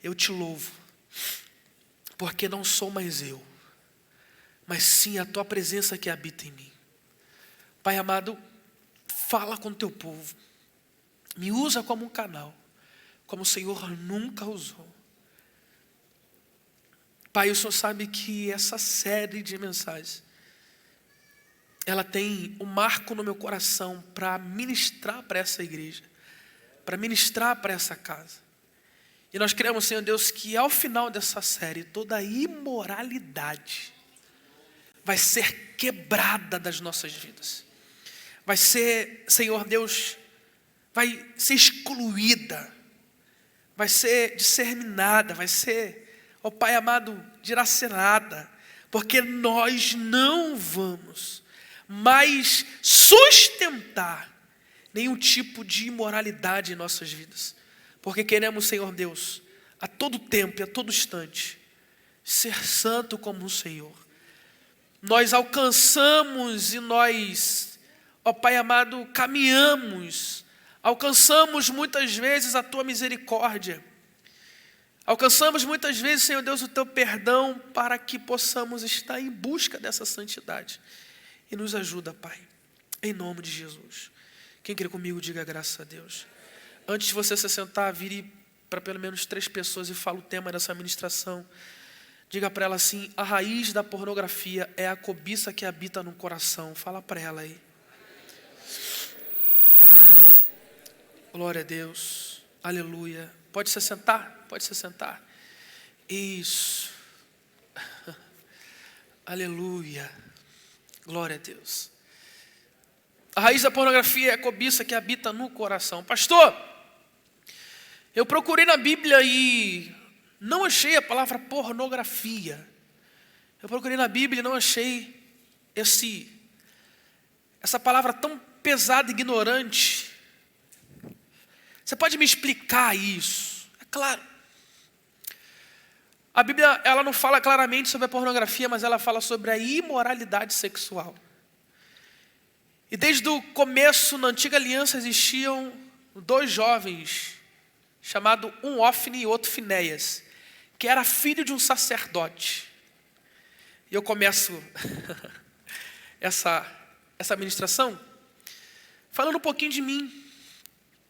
eu te louvo, porque não sou mais eu, mas sim a tua presença que habita em mim. Pai amado, fala com o teu povo, me usa como um canal, como o Senhor nunca usou. Pai, o Senhor sabe que essa série de mensagens, ela tem um marco no meu coração para ministrar para essa igreja, para ministrar para essa casa. E nós queremos, Senhor Deus, que ao final dessa série, toda a imoralidade vai ser quebrada das nossas vidas. Vai ser, Senhor Deus, vai ser excluída, vai ser disseminada, vai ser, ó Pai amado, dilacerada, porque nós não vamos mais sustentar nenhum tipo de imoralidade em nossas vidas, porque queremos, Senhor Deus, a todo tempo e a todo instante, ser santo como o Senhor. Nós alcançamos e nós, ó Pai amado, caminhamos, alcançamos muitas vezes a Tua misericórdia, alcançamos muitas vezes, Senhor Deus, o Teu perdão, para que possamos estar em busca dessa santidade. E nos ajuda, Pai, em nome de Jesus. Quem crê comigo, diga graças a Deus. Antes de você se sentar, vire para pelo menos 3 pessoas e fala o tema dessa ministração. Diga para ela assim: a raiz da pornografia é a cobiça que habita no coração. Fala para ela aí. Glória a Deus. Aleluia. Pode se sentar? Pode se sentar. Isso. Aleluia. Glória a Deus. A raiz da pornografia é a cobiça que habita no coração. Pastor, eu procurei na Bíblia e não achei a palavra pornografia. Eu procurei na Bíblia e não achei essa palavra tão pesada e ignorante. Você pode me explicar isso? É claro. A Bíblia, ela não fala claramente sobre a pornografia, mas ela fala sobre a imoralidade sexual. E desde o começo, na antiga aliança, existiam 2 jovens, chamados um Ofni e outro Finéias, que era filho de um sacerdote. E eu começo essa ministração falando um pouquinho de mim.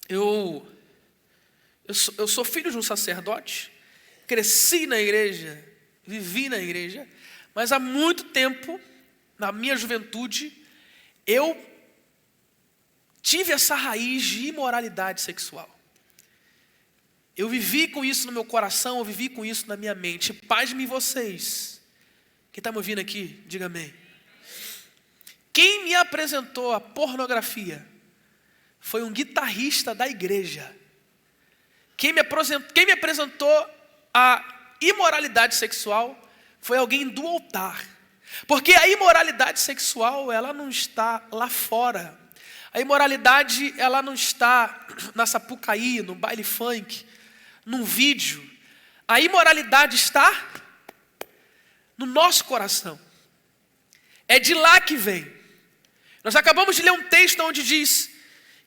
Eu sou filho de um sacerdote, cresci na igreja, vivi na igreja, mas há muito tempo, na minha juventude, eu tive essa raiz de imoralidade sexual. Eu vivi com isso no meu coração, eu vivi com isso na minha mente. Pasmem vocês. Quem está me ouvindo aqui, diga amém. Quem me apresentou a pornografia foi um guitarrista da igreja. Quem me apresentou a imoralidade sexual foi alguém do altar. Porque a imoralidade sexual, ela não está lá fora. A imoralidade, ela não está na Sapucaí, no baile funk, num vídeo. A imoralidade está no nosso coração. É de lá que vem. Nós acabamos de ler um texto onde diz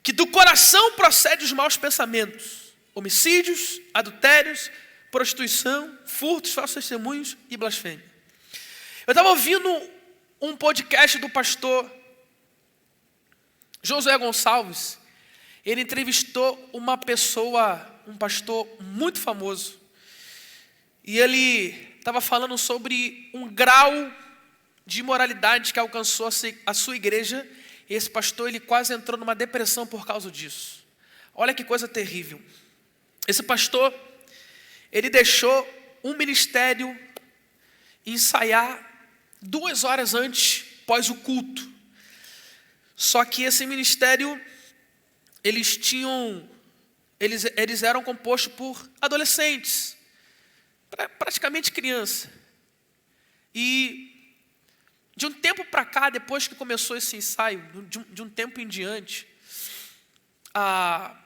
que do coração procede os maus pensamentos, homicídios, adultérios, prostituição, furtos, falsos testemunhos e blasfêmia. Eu estava ouvindo um podcast do pastor Josué Gonçalves. Ele entrevistou uma pessoa, um pastor muito famoso. E ele estava falando sobre um grau de imoralidade que alcançou a sua igreja. E esse pastor, ele quase entrou numa depressão por causa disso. Olha que coisa terrível. Esse pastor, ele deixou um ministério ensaiar 2 horas antes, pós o culto. Só que esse ministério, eles eram compostos por adolescentes, praticamente criança. E de um tempo para cá, depois que começou esse ensaio, de um tempo em diante, a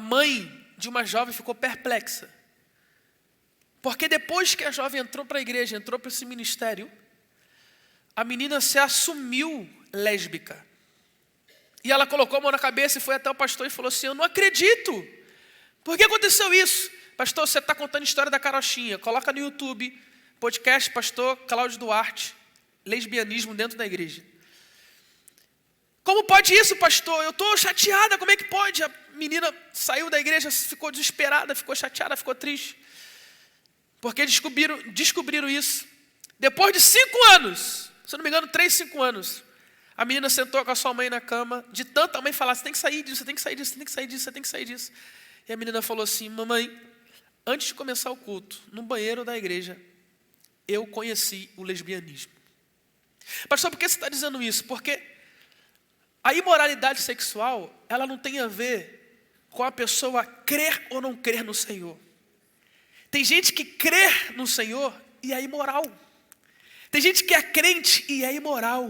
mãe de uma jovem ficou perplexa. Porque depois que a jovem entrou para a igreja, entrou para esse ministério, a menina se assumiu lésbica. E ela colocou a mão na cabeça e foi até o pastor e falou assim: eu não acredito Por que aconteceu isso? Pastor, você está contando a história da carochinha. Coloca no YouTube, podcast Pastor Cláudio Duarte, lesbianismo dentro da igreja. Como pode isso, pastor? Eu estou chateada, como é que pode? A menina saiu da igreja, ficou desesperada, ficou chateada, ficou triste. Porque descobriram isso. Depois de 5 anos, se eu não me engano, 3, 5 anos, a menina sentou com a sua mãe na cama, de tanta mãe falar, você tem que sair disso, você tem que sair disso, você tem que sair disso, você tem que sair disso. E a menina falou assim, mamãe, antes de começar o culto, no banheiro da igreja, eu conheci o lesbianismo. Pastor, por que você está dizendo isso? Porque a imoralidade sexual, ela não tem a ver com a pessoa crer ou não crer no Senhor. Tem gente que crê no Senhor e é imoral. Tem gente que é crente e é imoral.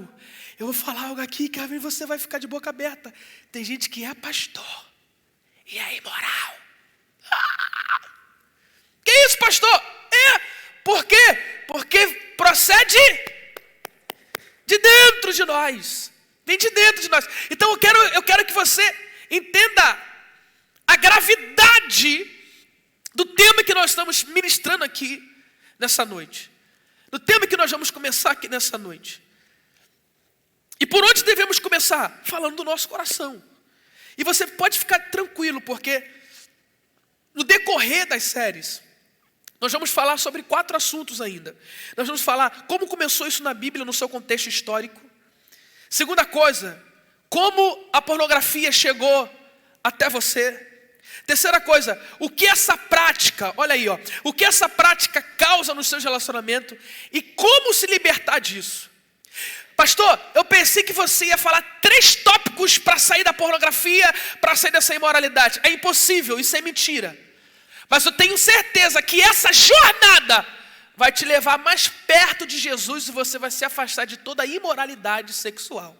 Eu vou falar algo aqui que você vai ficar de boca aberta. Tem gente que é pastor e é imoral. Que isso, pastor? Por quê? Porque procede de dentro de nós. Vem de dentro de nós. Então eu quero que você entenda a gravidade do tema que nós estamos ministrando aqui nessa noite. Do tema que nós vamos começar aqui nessa noite. E por onde devemos começar? Falando do nosso coração. E você pode ficar tranquilo, porque no decorrer das séries, nós vamos falar sobre 4 assuntos ainda. Nós vamos falar como começou isso na Bíblia, no seu contexto histórico. Segunda coisa, como a pornografia chegou até você. Terceira coisa, o que essa prática, olha aí, o que essa prática causa nos seus relacionamentos e como se libertar disso. Pastor, eu pensei que você ia falar 3 tópicos para sair da pornografia, para sair dessa imoralidade. É impossível, isso é mentira. Mas eu tenho certeza que essa jornada vai te levar mais perto de Jesus e você vai se afastar de toda a imoralidade sexual.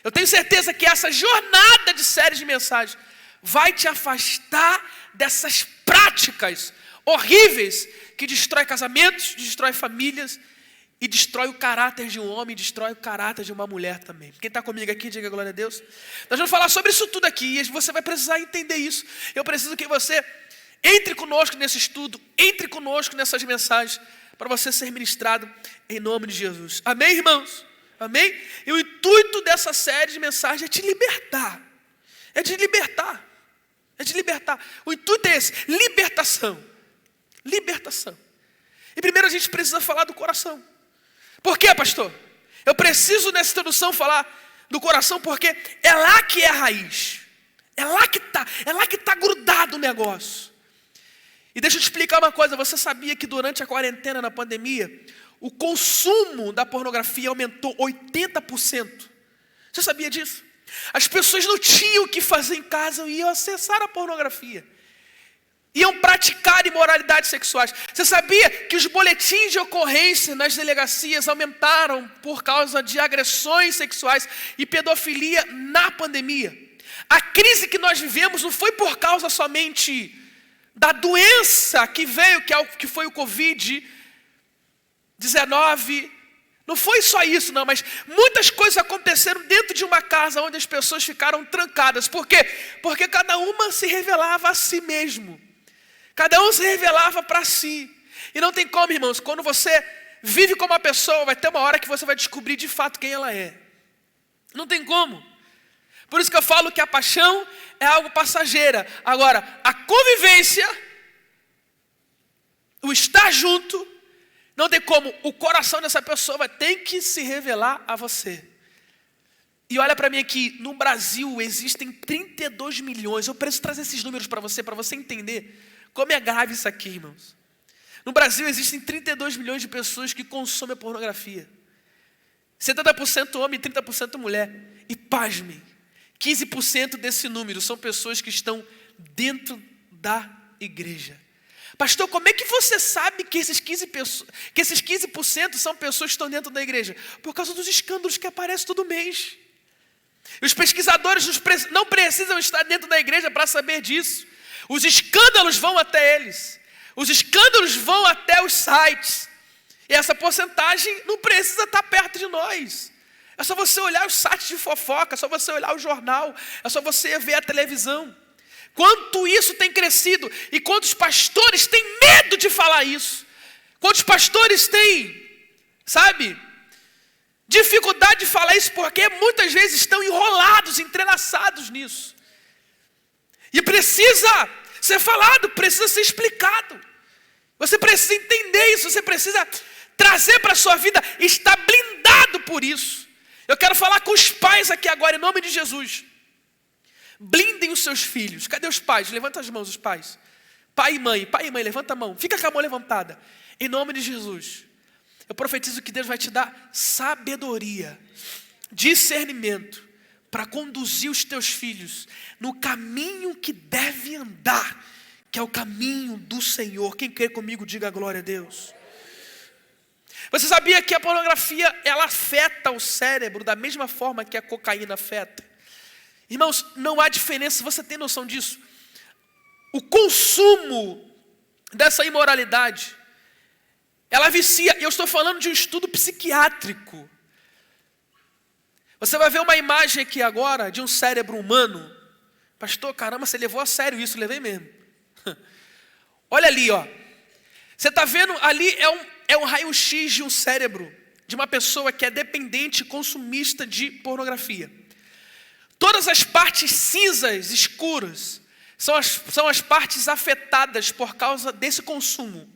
Eu tenho certeza que essa jornada de séries de mensagens vai te afastar dessas práticas horríveis que destrói casamentos, destrói famílias e destrói o caráter de um homem, destrói o caráter de uma mulher também. Quem está comigo aqui, diga glória a Deus. Nós vamos falar sobre isso tudo aqui e você vai precisar entender isso. Eu preciso que você entre conosco nesse estudo, entre conosco nessas mensagens, para você ser ministrado em nome de Jesus. Amém, irmãos? Amém? E o intuito dessa série de mensagens é te libertar. É de libertar. É de libertar. O intuito é esse, libertação. Libertação. E primeiro a gente precisa falar do coração. Por quê, pastor? Eu preciso nessa introdução falar do coração porque é lá que é a raiz. É lá que está grudado o negócio. E deixa eu te explicar uma coisa, você sabia que durante a quarentena, na pandemia, o consumo da pornografia aumentou 80%? Você sabia disso? As pessoas não tinham o que fazer em casa, iam acessar a pornografia. Iam praticar imoralidades sexuais. Você sabia que os boletins de ocorrência nas delegacias aumentaram por causa de agressões sexuais e pedofilia na pandemia? A crise que nós vivemos não foi por causa somente da doença que veio, que foi o Covid-19. Não foi só isso não, mas muitas coisas aconteceram dentro de uma casa onde as pessoas ficaram trancadas. Por quê? Porque cada uma se revelava a si mesmo. Cada um se revelava para si. E não tem como, irmãos, quando você vive com uma pessoa, vai ter uma hora que você vai descobrir de fato quem ela é. Não tem como. Por isso que eu falo que a paixão é algo passageira. Agora, a convivência, o estar junto, não tem como. O coração dessa pessoa tem que se revelar a você. E olha para mim aqui, no Brasil existem 32 milhões. Eu preciso trazer esses números para você entender como é grave isso aqui, irmãos. No Brasil existem 32 milhões de pessoas que consomem a pornografia. 70% homem e 30% mulher. E pasmem, 15% desse número são pessoas que estão dentro da igreja. Pastor, como é que você sabe que esses 15% são pessoas que estão dentro da igreja? Por causa dos escândalos que aparecem todo mês. E os pesquisadores não precisam estar dentro da igreja para saber disso. Os escândalos vão até eles. Os escândalos vão até os sites. E essa porcentagem não precisa estar perto de nós. É só você olhar os sites de fofoca, é só você olhar o jornal, é só você ver a televisão. quanto isso tem crescido e quantos pastores têm medo de falar isso. Quantos pastores têm, dificuldade de falar isso porque muitas vezes estão enrolados, entrelaçados nisso. E precisa ser falado, precisa ser explicado. Você precisa entender isso, você precisa trazer para a sua vida, estar blindado por isso. Eu quero falar com os pais aqui agora, em nome de Jesus. Blindem os seus filhos. Cadê os pais? Levanta as mãos, os pais. Pai e mãe, levanta a mão. Fica com a mão levantada. Em nome de Jesus. Eu profetizo que Deus vai te dar sabedoria, discernimento, para conduzir os teus filhos no caminho que deve andar, que é o caminho do Senhor. Quem crê comigo, diga glória a Deus. Você sabia que a pornografia, ela afeta o cérebro da mesma forma que a cocaína afeta? Irmãos, não há diferença, você tem noção disso? O consumo dessa imoralidade, ela vicia. E eu estou falando de um estudo psiquiátrico. Você vai ver uma imagem aqui agora de um cérebro humano. Pastor, caramba, você levou a sério isso, levei mesmo. Olha ali, ó. Você está vendo ali, é um raio-x de um cérebro de uma pessoa que é dependente e consumista de pornografia. Todas as partes cinzas, escuras, são as partes afetadas por causa desse consumo.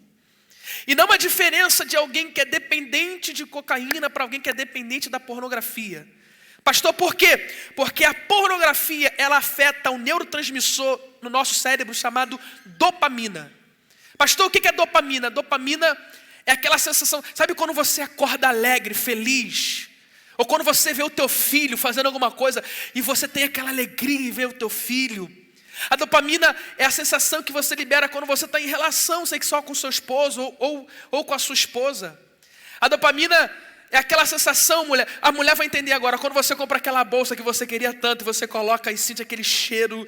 E não há diferença de alguém que é dependente de cocaína para alguém que é dependente da pornografia. Pastor, por quê? Porque a pornografia, ela afeta um neurotransmissor no nosso cérebro chamado dopamina. Pastor, o que é dopamina? Dopamina é aquela sensação, sabe quando você acorda alegre, feliz? Ou quando você vê o teu filho fazendo alguma coisa e você tem aquela alegria em ver o teu filho. A dopamina é a sensação que você libera quando você está em relação sexual com o seu esposo ou com a sua esposa. A dopamina é aquela sensação, a mulher vai entender agora, quando você compra aquela bolsa que você queria tanto, você coloca e sente aquele cheiro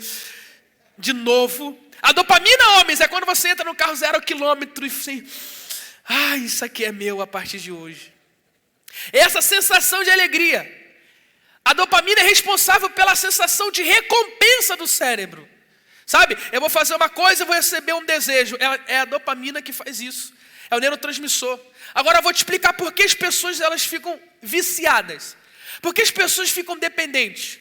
de novo. A dopamina, homens, é quando você entra no carro 0 km e assim, isso aqui é meu a partir de hoje. Essa sensação de alegria. A dopamina é responsável pela sensação de recompensa do cérebro. Sabe, eu vou fazer uma coisa e vou receber um desejo. É a dopamina que faz isso. É o neurotransmissor. Agora eu vou te explicar por que as pessoas elas ficam viciadas. Por que as pessoas ficam dependentes.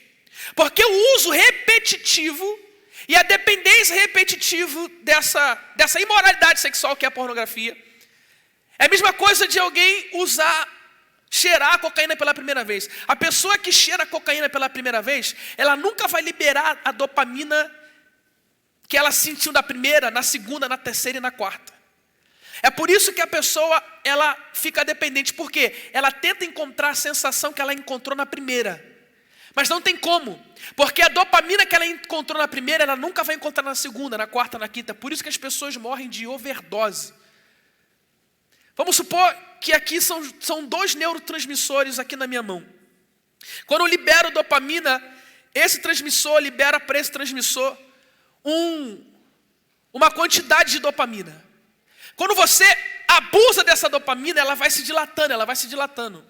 Porque o uso repetitivo e a dependência repetitiva dessa imoralidade sexual que é a pornografia. É a mesma coisa de alguém cheirar a cocaína pela primeira vez. A pessoa que cheira a cocaína pela primeira vez, ela nunca vai liberar a dopamina que ela sentiu na primeira, na segunda, na terceira e na quarta. É por isso que a pessoa, ela fica dependente. Por quê? Ela tenta encontrar a sensação que ela encontrou na primeira. Mas não tem como. Porque a dopamina que ela encontrou na primeira, ela nunca vai encontrar na segunda, na quarta, na quinta. Por isso que as pessoas morrem de overdose. Vamos supor que aqui são 2 neurotransmissores aqui na minha mão. Quando eu libero dopamina, esse transmissor libera para esse transmissor uma quantidade de dopamina. Quando você abusa dessa dopamina, ela vai se dilatando.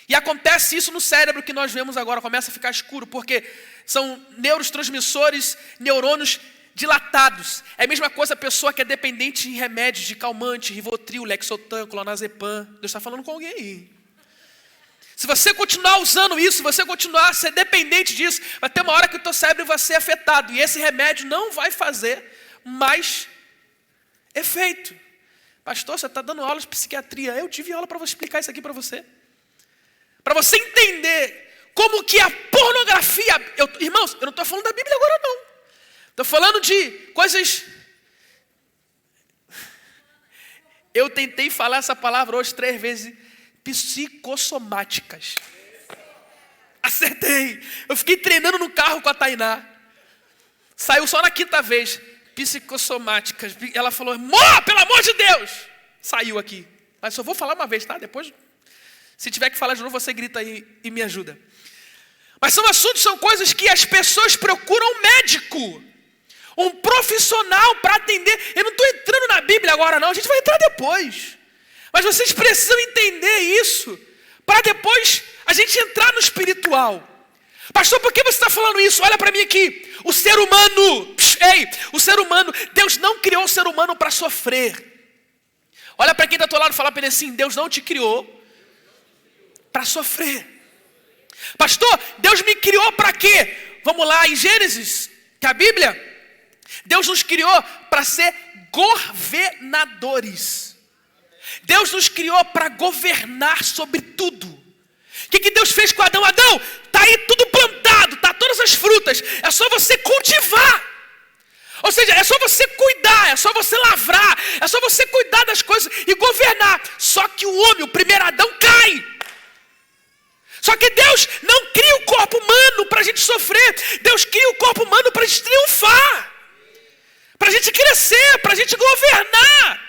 E acontece isso no cérebro que nós vemos agora, começa a ficar escuro, porque são neurotransmissores, neurônios dilatados. É a mesma coisa a pessoa que é dependente de remédios, de calmante, Rivotril, Lexotan, Clonazepam. Deus está falando com alguém aí. Se você continuar usando isso, se você continuar a ser dependente disso, vai ter uma hora que o teu cérebro vai ser afetado. E esse remédio não vai fazer mais efeito. Pastor, você está dando aula de psiquiatria. Eu tive aula para explicar isso aqui para você. Para você entender como que a pornografia... Irmãos, eu não estou falando da Bíblia agora não. Estou falando de coisas... Eu tentei falar essa palavra hoje 3 vezes. Psicossomáticas. Acertei. Eu fiquei treinando no carro com a Tainá. Saiu só na 5ª vez. Psicossomáticas. Ela falou, pelo amor de Deus. Saiu aqui. Mas só vou falar uma vez, tá? Depois, se tiver que falar de novo, você grita aí e me ajuda. Mas são coisas que as pessoas procuram um médico. Um profissional para atender. Eu não estou entrando na Bíblia agora não. A gente vai entrar depois. Mas vocês precisam entender isso. Para depois a gente entrar no espiritual. Pastor, por que você está falando isso? Olha para mim aqui. O ser humano, o ser humano, Deus não criou o ser humano para sofrer. Olha para quem está do teu lado e fala para ele assim: Deus não te criou para sofrer. Pastor, Deus me criou para quê? Vamos lá, em Gênesis, que a Bíblia, Deus nos criou para ser governadores. Deus nos criou para governar sobre tudo. O que Deus fez com Adão? Adão, está aí tudo plantado, está todas as frutas, é só você cultivar. Ou seja, é só você cuidar, é só você lavrar, é só você cuidar das coisas e governar. Só que o homem, o primeiro Adão, cai. Só que Deus não cria o corpo humano para a gente sofrer. Deus cria o corpo humano para a gente triunfar, para a gente crescer, para a gente governar.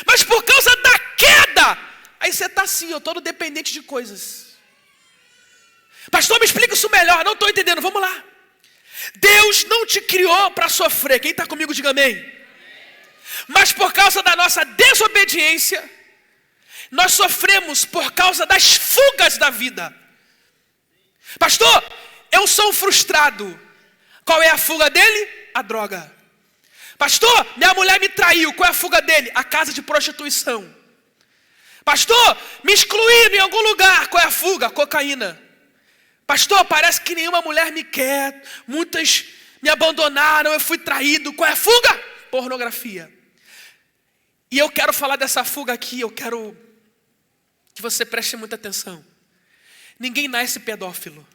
Mas por causa da queda, aí você está assim, todo dependente de coisas. Pastor, me explica isso melhor, não estou entendendo, vamos lá. Deus não te criou para sofrer. Quem está comigo, diga amém. Mas por causa da nossa desobediência, nós sofremos por causa das fugas da vida. Pastor, eu sou um frustrado. Qual é a fuga dele? A droga. Pastor, minha mulher me traiu. Qual é a fuga dele? A casa de prostituição. Pastor, me excluíram em algum lugar. Qual é a fuga? A cocaína. Pastor, parece que nenhuma mulher me quer. Muitas me abandonaram, eu fui traído. Qual é a fuga? Pornografia. E eu quero falar dessa fuga aqui. Eu quero que você preste muita atenção. Ninguém nasce pedófilo.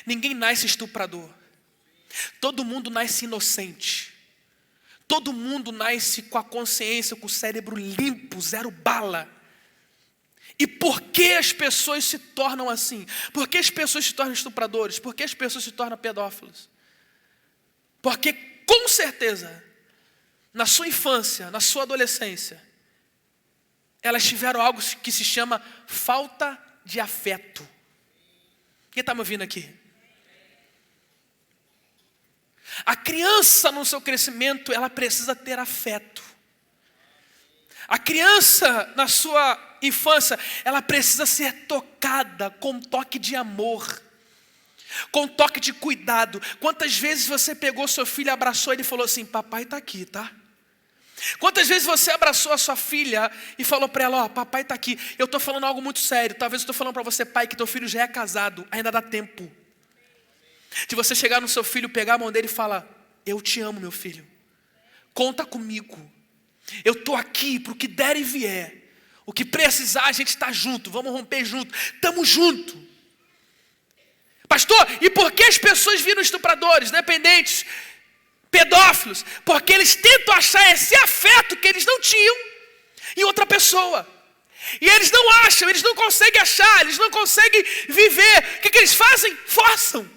Ninguém nasce estuprador. Todo mundo nasce inocente. Todo mundo nasce com a consciência, com o cérebro limpo, zero bala. E por que as pessoas se tornam assim? Por que as pessoas se tornam estupradores? Por que as pessoas se tornam pedófilos? Porque, com certeza, na sua infância, na sua adolescência, elas tiveram algo que se chama falta de afeto. Quem está me ouvindo aqui? A criança, no seu crescimento, ela precisa ter afeto. A criança, na sua infância, ela precisa ser tocada com um toque de amor, com um toque de cuidado. Quantas vezes você pegou seu filho, abraçou ele e falou assim: papai está aqui, tá? Quantas vezes você abraçou a sua filha e falou para ela: papai está aqui. Eu estou falando algo muito sério. Talvez eu estou falando para você, pai, que teu filho já é casado. Ainda dá tempo de você chegar no seu filho, pegar a mão dele e falar: eu te amo, meu filho. Conta comigo. Eu estou aqui para o que der e vier. O que precisar, a gente está junto. Vamos romper junto. Estamos juntos. Pastor, e por que as pessoas viram estupradores, dependentes, pedófilos? Porque eles tentam achar esse afeto que eles não tinham em outra pessoa. E eles não acham, eles não conseguem achar, eles não conseguem viver. O que eles fazem? Forçam.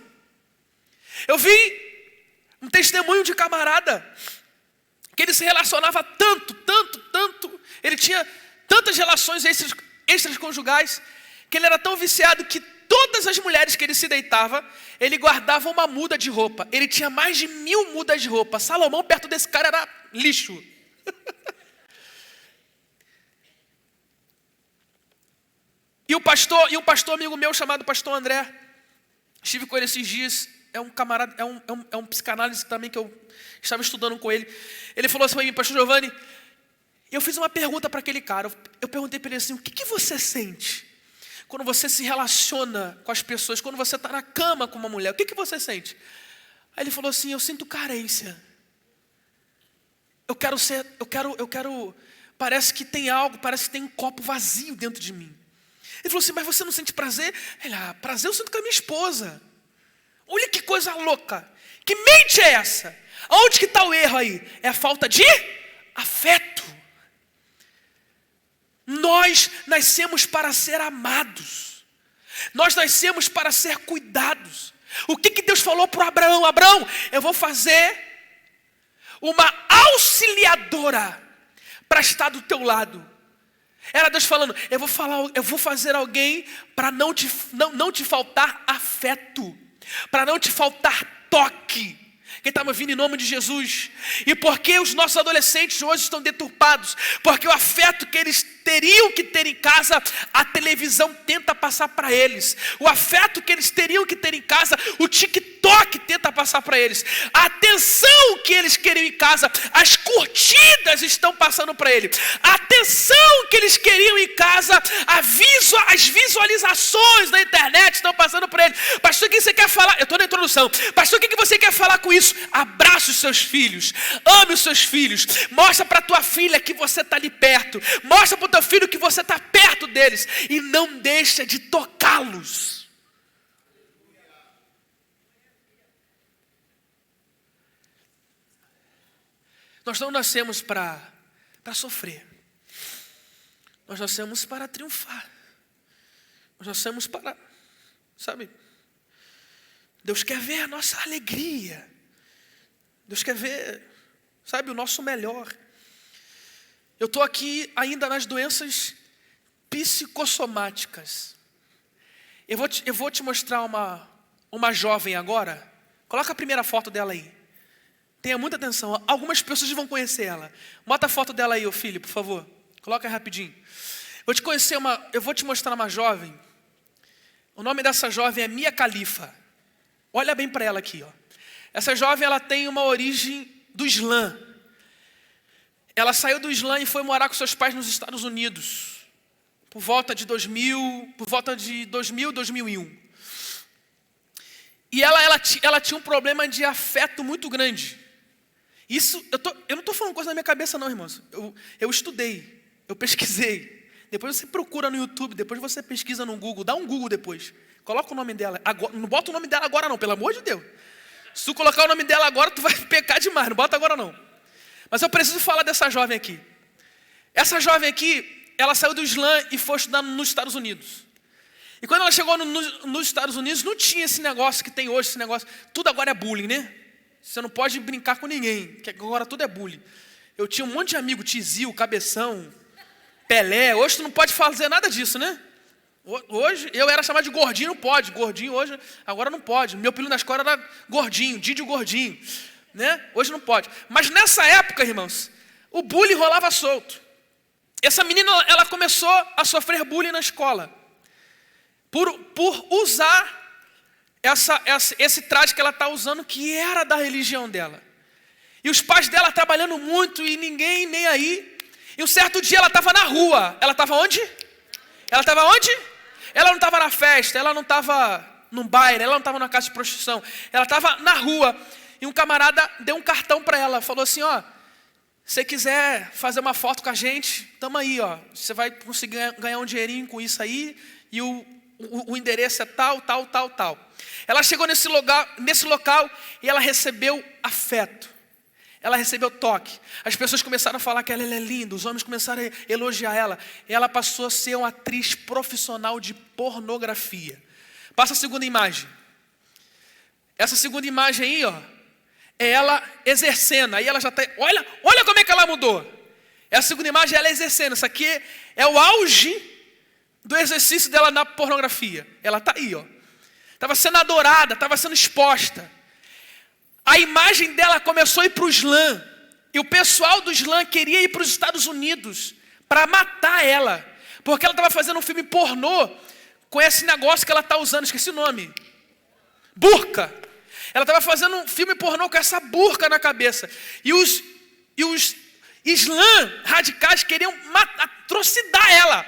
Eu vi um testemunho de camarada que ele se relacionava tanto, ele tinha tantas relações extraconjugais, que ele era tão viciado que todas as mulheres que ele se deitava, ele guardava uma muda de roupa. Ele tinha mais de 1000 mudas de roupa. Salomão, perto desse cara, era lixo. E um pastor amigo meu chamado pastor André, estive com ele esses dias. É um camarada, é um psicanálise também que eu estava estudando com ele. Ele falou assim para mim: pastor Giovanni, eu fiz uma pergunta para aquele cara. Eu perguntei para ele assim: o que você sente quando você se relaciona com as pessoas, quando você está na cama com uma mulher? O que você sente? Aí ele falou assim: eu sinto carência. Eu quero, parece que tem algo, parece que tem um copo vazio dentro de mim. Ele falou assim: mas você não sente prazer? Ele: prazer eu sinto com a minha esposa. Olha que coisa louca. Que mente é essa? Onde que está o erro aí? É a falta de afeto. Nós nascemos para ser amados. Nós nascemos para ser cuidados. O que Deus falou para Abraão? Abraão, eu vou fazer uma auxiliadora para estar do teu lado. Era Deus falando: eu vou fazer alguém para não te faltar afeto, para não te faltar toque. Quem está me ouvindo, em nome de Jesus? E por que os nossos adolescentes hoje estão deturpados? Porque o afeto que eles teriam que ter em casa, a televisão tenta passar para eles. O afeto que eles teriam que ter em casa, o TikTok tenta passar para eles. A atenção que eles queriam em casa, as curtidas estão passando para eles. A atenção que eles queriam em casa, as visualizações na internet estão passando para eles. Pastor, o que você quer falar? Eu estou na introdução. Pastor, o que você quer falar com isso? Abraça os seus filhos, ame os seus filhos, mostra para tua filha que você está ali perto, mostra para o teu filho que você está perto deles, e não deixa de tocá-los. Nós não nascemos para sofrer, nós nascemos para triunfar, nós nascemos para, sabe, Deus quer ver a nossa alegria, Deus quer ver, sabe, o nosso melhor. Eu estou aqui ainda nas doenças psicossomáticas. Eu vou te mostrar uma jovem agora. Coloca a primeira foto dela aí. Tenha muita atenção. Algumas pessoas vão conhecer ela. Bota a foto dela aí, ô filho, por favor. Coloca aí rapidinho. Eu vou te mostrar uma jovem. O nome dessa jovem é Mia Khalifa. Olha bem para ela aqui, ó. Essa jovem, ela tem uma origem do Islã. Ela saiu do Islã e foi morar com seus pais nos Estados Unidos. Por volta de 2000, 2001. E ela tinha um problema de afeto muito grande. Isso, eu não estou falando coisa na minha cabeça não, irmãos. Eu estudei, eu pesquisei. Depois você procura no YouTube, depois você pesquisa no Google. Dá um Google depois. Coloca o nome dela. Agora, não bota o nome dela agora não, pelo amor de Deus. Se tu colocar o nome dela agora, tu vai pecar demais. Não bota agora não. Mas eu preciso falar dessa jovem aqui. Essa jovem aqui, ela saiu do Islã e foi estudar nos Estados Unidos. E quando ela chegou nos Estados Unidos, não tinha esse negócio que tem hoje, esse negócio. Tudo agora é bullying, né? Você não pode brincar com ninguém, que agora tudo é bullying. Eu tinha um monte de amigo, Tizil, Cabeção, Pelé. Hoje tu não pode fazer nada disso, né? Hoje, eu era chamado de gordinho, não pode. Gordinho hoje, agora não pode. Meu apelido na escola era gordinho, Didio Gordinho. Né? Hoje não pode. Mas nessa época, irmãos, o bullying rolava solto. Essa menina, ela começou a sofrer bullying na escola. Por usar esse traje que ela está usando, que era da religião dela. E os pais dela trabalhando muito e ninguém nem aí. E um certo dia ela estava na rua. Ela estava onde? Ela estava onde? Ela não estava na festa, ela não estava num baile, ela não estava na casa de prostituição. Ela estava na rua. E um camarada deu um cartão para ela. Falou assim, ó, se você quiser fazer uma foto com a gente, tamo aí, ó. Você vai conseguir ganhar um dinheirinho com isso aí. E o endereço é tal. Ela chegou nesse local e ela recebeu afeto. Ela recebeu toque. As pessoas começaram a falar que ela é linda. Os homens começaram a elogiar ela. E ela passou a ser uma atriz profissional de pornografia. Passa a segunda imagem. Essa segunda imagem aí, ó, é ela exercendo. Aí ela já está... Olha como é que ela mudou. Essa segunda imagem é ela exercendo. Isso aqui é o auge do exercício dela na pornografia. Ela está aí, ó. Estava sendo adorada, estava sendo exposta. A imagem dela começou a ir para o Islã. E o pessoal do Islã queria ir para os Estados Unidos para matar ela. Porque ela estava fazendo um filme pornô com esse negócio que ela está usando. Esqueci o nome. Burca. Ela estava fazendo um filme pornô com essa burca na cabeça. E os Islã radicais queriam atrocidar ela.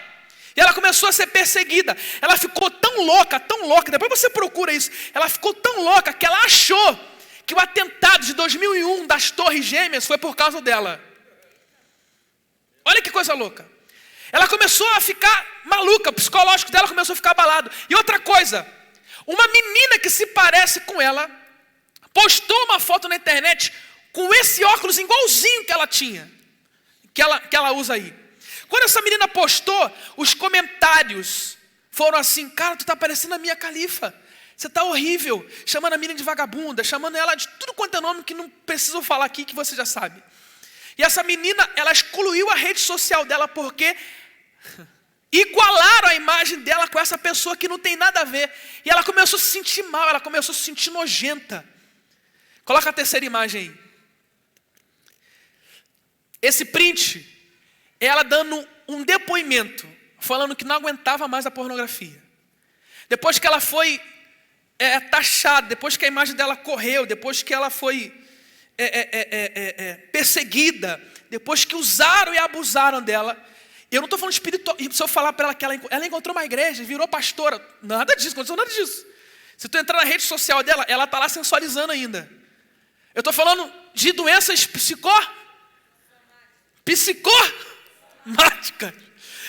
E ela começou a ser perseguida. Ela ficou tão louca. Depois você procura isso. Ela ficou tão louca que ela achou que o atentado de 2001 das Torres Gêmeas foi por causa dela. Olha que coisa louca. Ela começou a ficar maluca, o psicológico dela começou a ficar abalado. E outra coisa, uma menina que se parece com ela, postou uma foto na internet com esse óculos igualzinho que ela tinha, que ela usa aí. Quando essa menina postou, os comentários foram assim, cara, tu tá parecendo a Mia Khalifa. Você está horrível, chamando a menina de vagabunda, chamando ela de tudo quanto é nome que não preciso falar aqui, que você já sabe. E essa menina, ela excluiu a rede social dela porque igualaram a imagem dela com essa pessoa que não tem nada a ver. E ela começou a se sentir mal, ela começou a se sentir nojenta. Coloca a terceira imagem aí. Esse print, ela dando um depoimento falando que não aguentava mais a pornografia. Depois que ela foi taxada, depois que a imagem dela correu, depois que ela foi perseguida, depois que usaram e abusaram dela. Eu não estou falando espiritual. Se eu falar para ela que ela encontrou uma igreja, virou pastora, nada disso, não aconteceu nada disso. Se tu entrar na rede social dela, ela está lá sensualizando ainda. Eu estou falando de doenças psicomáticas.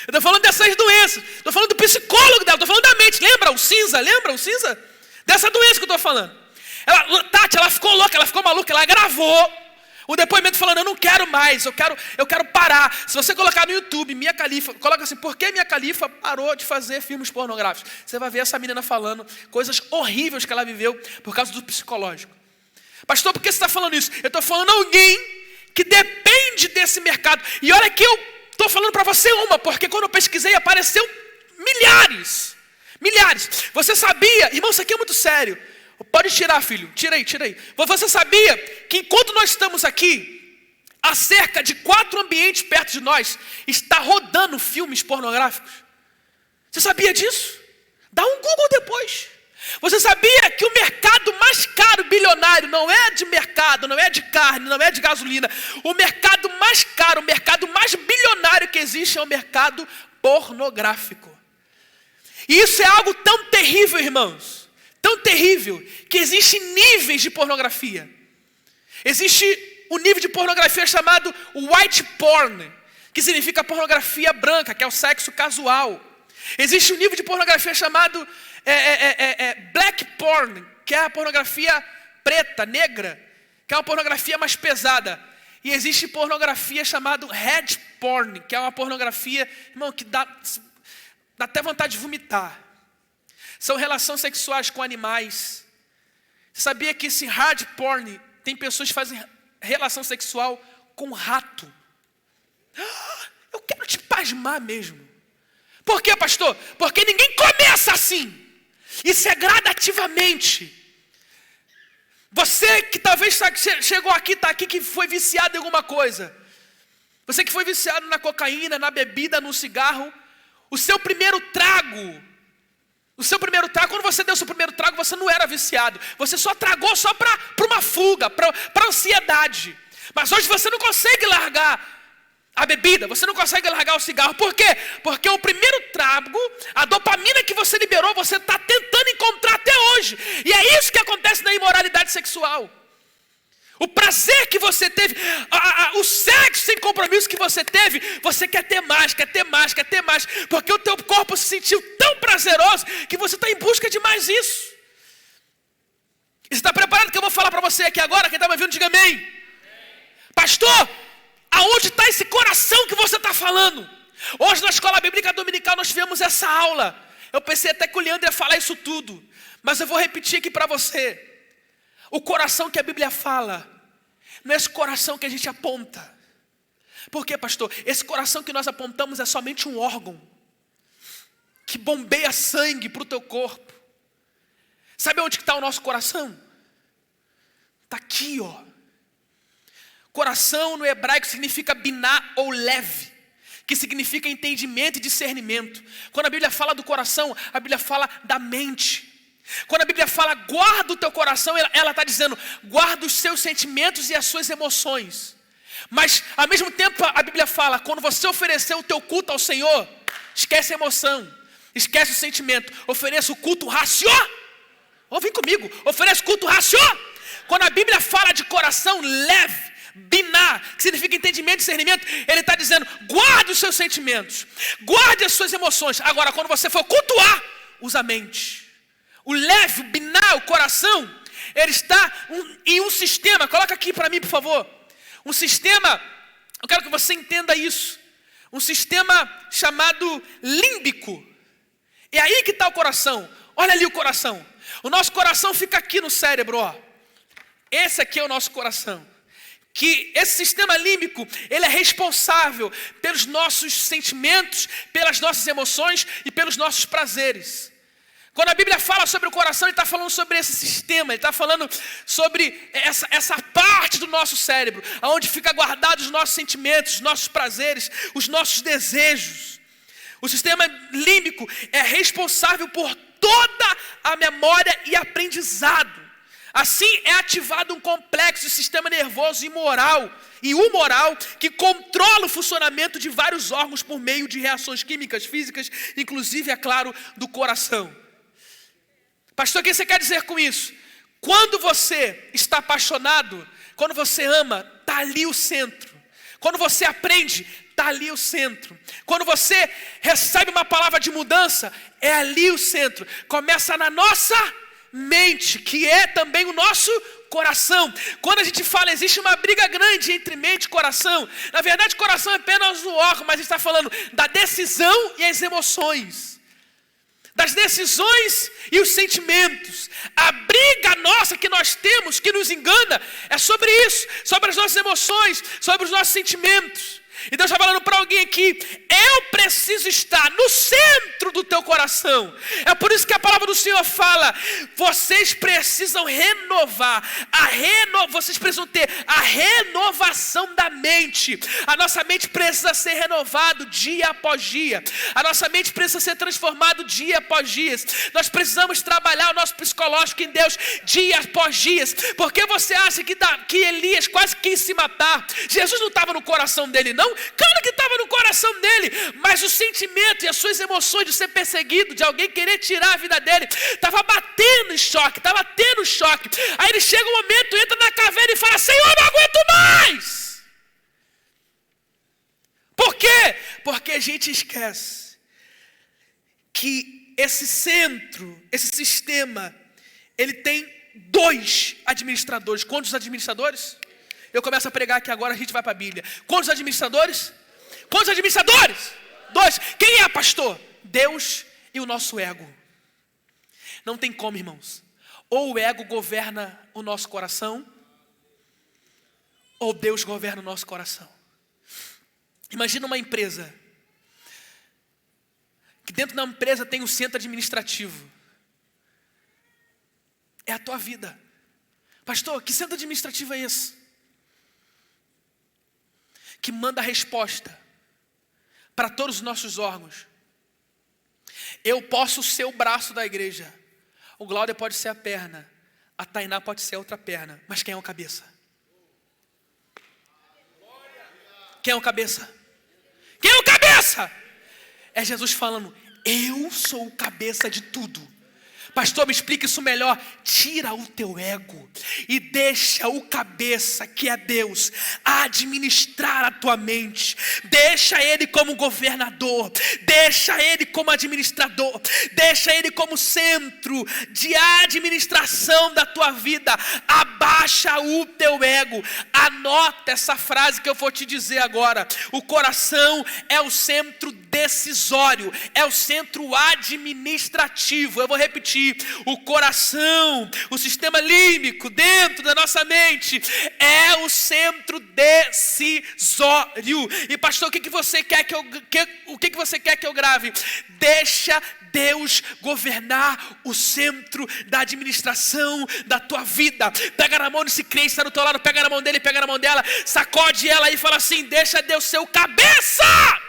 Eu estou falando dessas doenças. Estou falando do psicólogo dela, estou falando da mente. Lembra o cinza? Dessa doença que eu estou falando. Ela ficou louca, ela ficou maluca, ela gravou o depoimento falando, eu não quero mais, eu quero parar. Se você colocar no YouTube, Mia Khalifa, coloca assim, por que Mia Khalifa parou de fazer filmes pornográficos? Você vai ver essa menina falando coisas horríveis que ela viveu por causa do psicológico. Pastor, por que você está falando isso? Eu estou falando alguém que depende desse mercado. E olha que eu estou falando para você porque quando eu pesquisei apareceu milhares. Você sabia, irmão, isso aqui é muito sério. Pode tirar, filho, tira aí. Você sabia que enquanto nós estamos aqui, há cerca de 4 ambientes perto de nós, está rodando filmes pornográficos? Você sabia disso? Dá um Google depois. Você sabia que o mercado mais caro, bilionário, não é de mercado, não é de carne, não é de gasolina. O mercado mais caro, o mercado mais bilionário que existe é o mercado pornográfico. E isso é algo tão terrível, irmãos. Tão terrível, que existem níveis de pornografia. Existe um nível de pornografia chamado white porn, que significa pornografia branca, que é o sexo casual. Existe um nível de pornografia chamado black porn, que é a pornografia preta, negra, que é uma pornografia mais pesada. E existe pornografia chamada red porn, que é uma pornografia, irmão, que dá até vontade de vomitar. São relações sexuais com animais. Você sabia que esse hard porn, tem pessoas que fazem relação sexual com rato? Eu quero te pasmar mesmo. Por quê, pastor? Porque ninguém começa assim. Isso é gradativamente. Você que talvez chegou aqui, está aqui, que foi viciado em alguma coisa. Você que foi viciado na cocaína, na bebida, no cigarro. O seu primeiro trago, quando você deu o seu primeiro trago, você não era viciado. Você só tragou só para uma fuga, para ansiedade. Mas hoje você não consegue largar a bebida, você não consegue largar o cigarro. Por quê? Porque o primeiro trago, a dopamina que você liberou, você está tentando encontrar até hoje. E é isso que acontece na imoralidade sexual. O prazer que você teve, o sexo sem compromisso que você teve, você quer ter mais, porque o teu corpo se sentiu tão prazeroso que você está em busca de mais isso. E você está preparado que eu vou falar para você aqui agora? Quem está me ouvindo, diga amém. Pastor, aonde está esse coração que você está falando? Hoje na escola bíblica dominical nós tivemos essa aula. Eu pensei até que o Leandro ia falar isso tudo, mas eu vou repetir aqui para você. O coração que a Bíblia fala, não é esse coração que a gente aponta. Por quê, pastor? Esse coração que nós apontamos é somente um órgão que bombeia sangue para o teu corpo. Sabe onde está o nosso coração? Está aqui, ó. Coração no hebraico significa biná ou leve, que significa entendimento e discernimento. Quando a Bíblia fala do coração, a Bíblia fala da mente. Quando a Bíblia fala guarda o teu coração, ela está dizendo guarda os seus sentimentos e as suas emoções. Mas ao mesmo tempo a Bíblia fala, quando você oferecer o teu culto ao Senhor, esquece a emoção, esquece o sentimento, ofereça o culto raciocínio. Vem comigo, oferece o culto raciocínio. Quando a Bíblia fala de coração leve, biná, que significa entendimento e discernimento, ele está dizendo guarde os seus sentimentos, guarde as suas emoções. Agora quando você for cultuar, usa a mente. O leve, o biná, o coração, ele está em um sistema. Coloca aqui para mim, por favor. Um sistema, eu quero que você entenda isso. Um sistema chamado límbico. É aí que está o coração. Olha ali o coração. O nosso coração fica aqui no cérebro, ó. Esse aqui é o nosso coração. Que esse sistema límbico, ele é responsável pelos nossos sentimentos, pelas nossas emoções e pelos nossos prazeres. Quando a Bíblia fala sobre o coração, ele está falando sobre esse sistema, ele está falando sobre essa parte do nosso cérebro, onde fica guardados os nossos sentimentos, os nossos prazeres, os nossos desejos. O sistema límbico é responsável por toda a memória e aprendizado. Assim é ativado um complexo de sistema nervoso e humoral que controla o funcionamento de vários órgãos por meio de reações químicas, físicas, inclusive, é claro, do coração. Pastor, o que você quer dizer com isso? Quando você está apaixonado, quando você ama, está ali o centro. Quando você aprende, está ali o centro. Quando você recebe uma palavra de mudança, é ali o centro. Começa na nossa mente, que é também o nosso coração. Quando a gente fala, existe uma briga grande entre mente e coração. Na verdade, coração é apenas o órgão, mas a gente está falando da decisão e as emoções. Das decisões e os sentimentos. A briga nossa que nós temos, que nos engana, é sobre isso, sobre as nossas emoções, sobre os nossos sentimentos. E Deus está falando para alguém aqui, eu preciso estar no centro do teu coração. É por isso que a palavra do Senhor fala, vocês precisam renovar, vocês precisam ter a renovação da mente. A nossa mente precisa ser renovada dia após dia. A nossa mente precisa ser transformada dia após dia. Nós precisamos trabalhar o nosso psicológico em Deus dia após dia. Porque você acha que Elias quase quis se matar? Jesus não estava no coração dele, não? Claro que estava no coração dele, mas o sentimento e as suas emoções de ser perseguido, de alguém querer tirar a vida dele, estava batendo em choque, estava tendo choque. Aí ele chega um momento, entra na caverna e fala, Senhor, não aguento mais. Por quê? Porque a gente esquece que esse centro, esse sistema, ele tem 2 administradores. Quantos administradores? Eu começo a pregar aqui agora, a gente vai para a Bíblia. Quantos administradores? Quantos administradores? 2. Quem é, pastor? Deus e o nosso ego. Não tem como, irmãos. Ou o ego governa o nosso coração, ou Deus governa o nosso coração. Imagina uma empresa, que dentro da empresa tem um centro administrativo. É a tua vida. Pastor, que centro administrativo é esse? Que manda a resposta para todos os nossos órgãos. Eu posso ser o braço da igreja. O Glauder pode ser a perna. A Tainá pode ser a outra perna. Mas quem é o cabeça? Quem é o cabeça? Quem é o cabeça? É Jesus falando, eu sou o cabeça de tudo. Pastor, me explica isso melhor. Tira o teu ego e deixa o cabeça, que é Deus, administrar a tua mente. Deixa Ele como governador, deixa Ele como administrador, deixa Ele como centro de administração da tua vida. Abaixa o teu ego. Anota essa frase que eu vou te dizer agora. O coração é o centro decisório, é o centro administrativo. Eu vou repetir. O coração, o sistema límbico dentro da nossa mente é o centro decisório. E pastor, o que você quer que eu grave? Deixa Deus governar o centro da administração da tua vida. Pega na mão desse crente que está do teu lado, pega na mão dele, pega na mão dela, sacode ela e fala assim, deixa Deus ser o cabeça.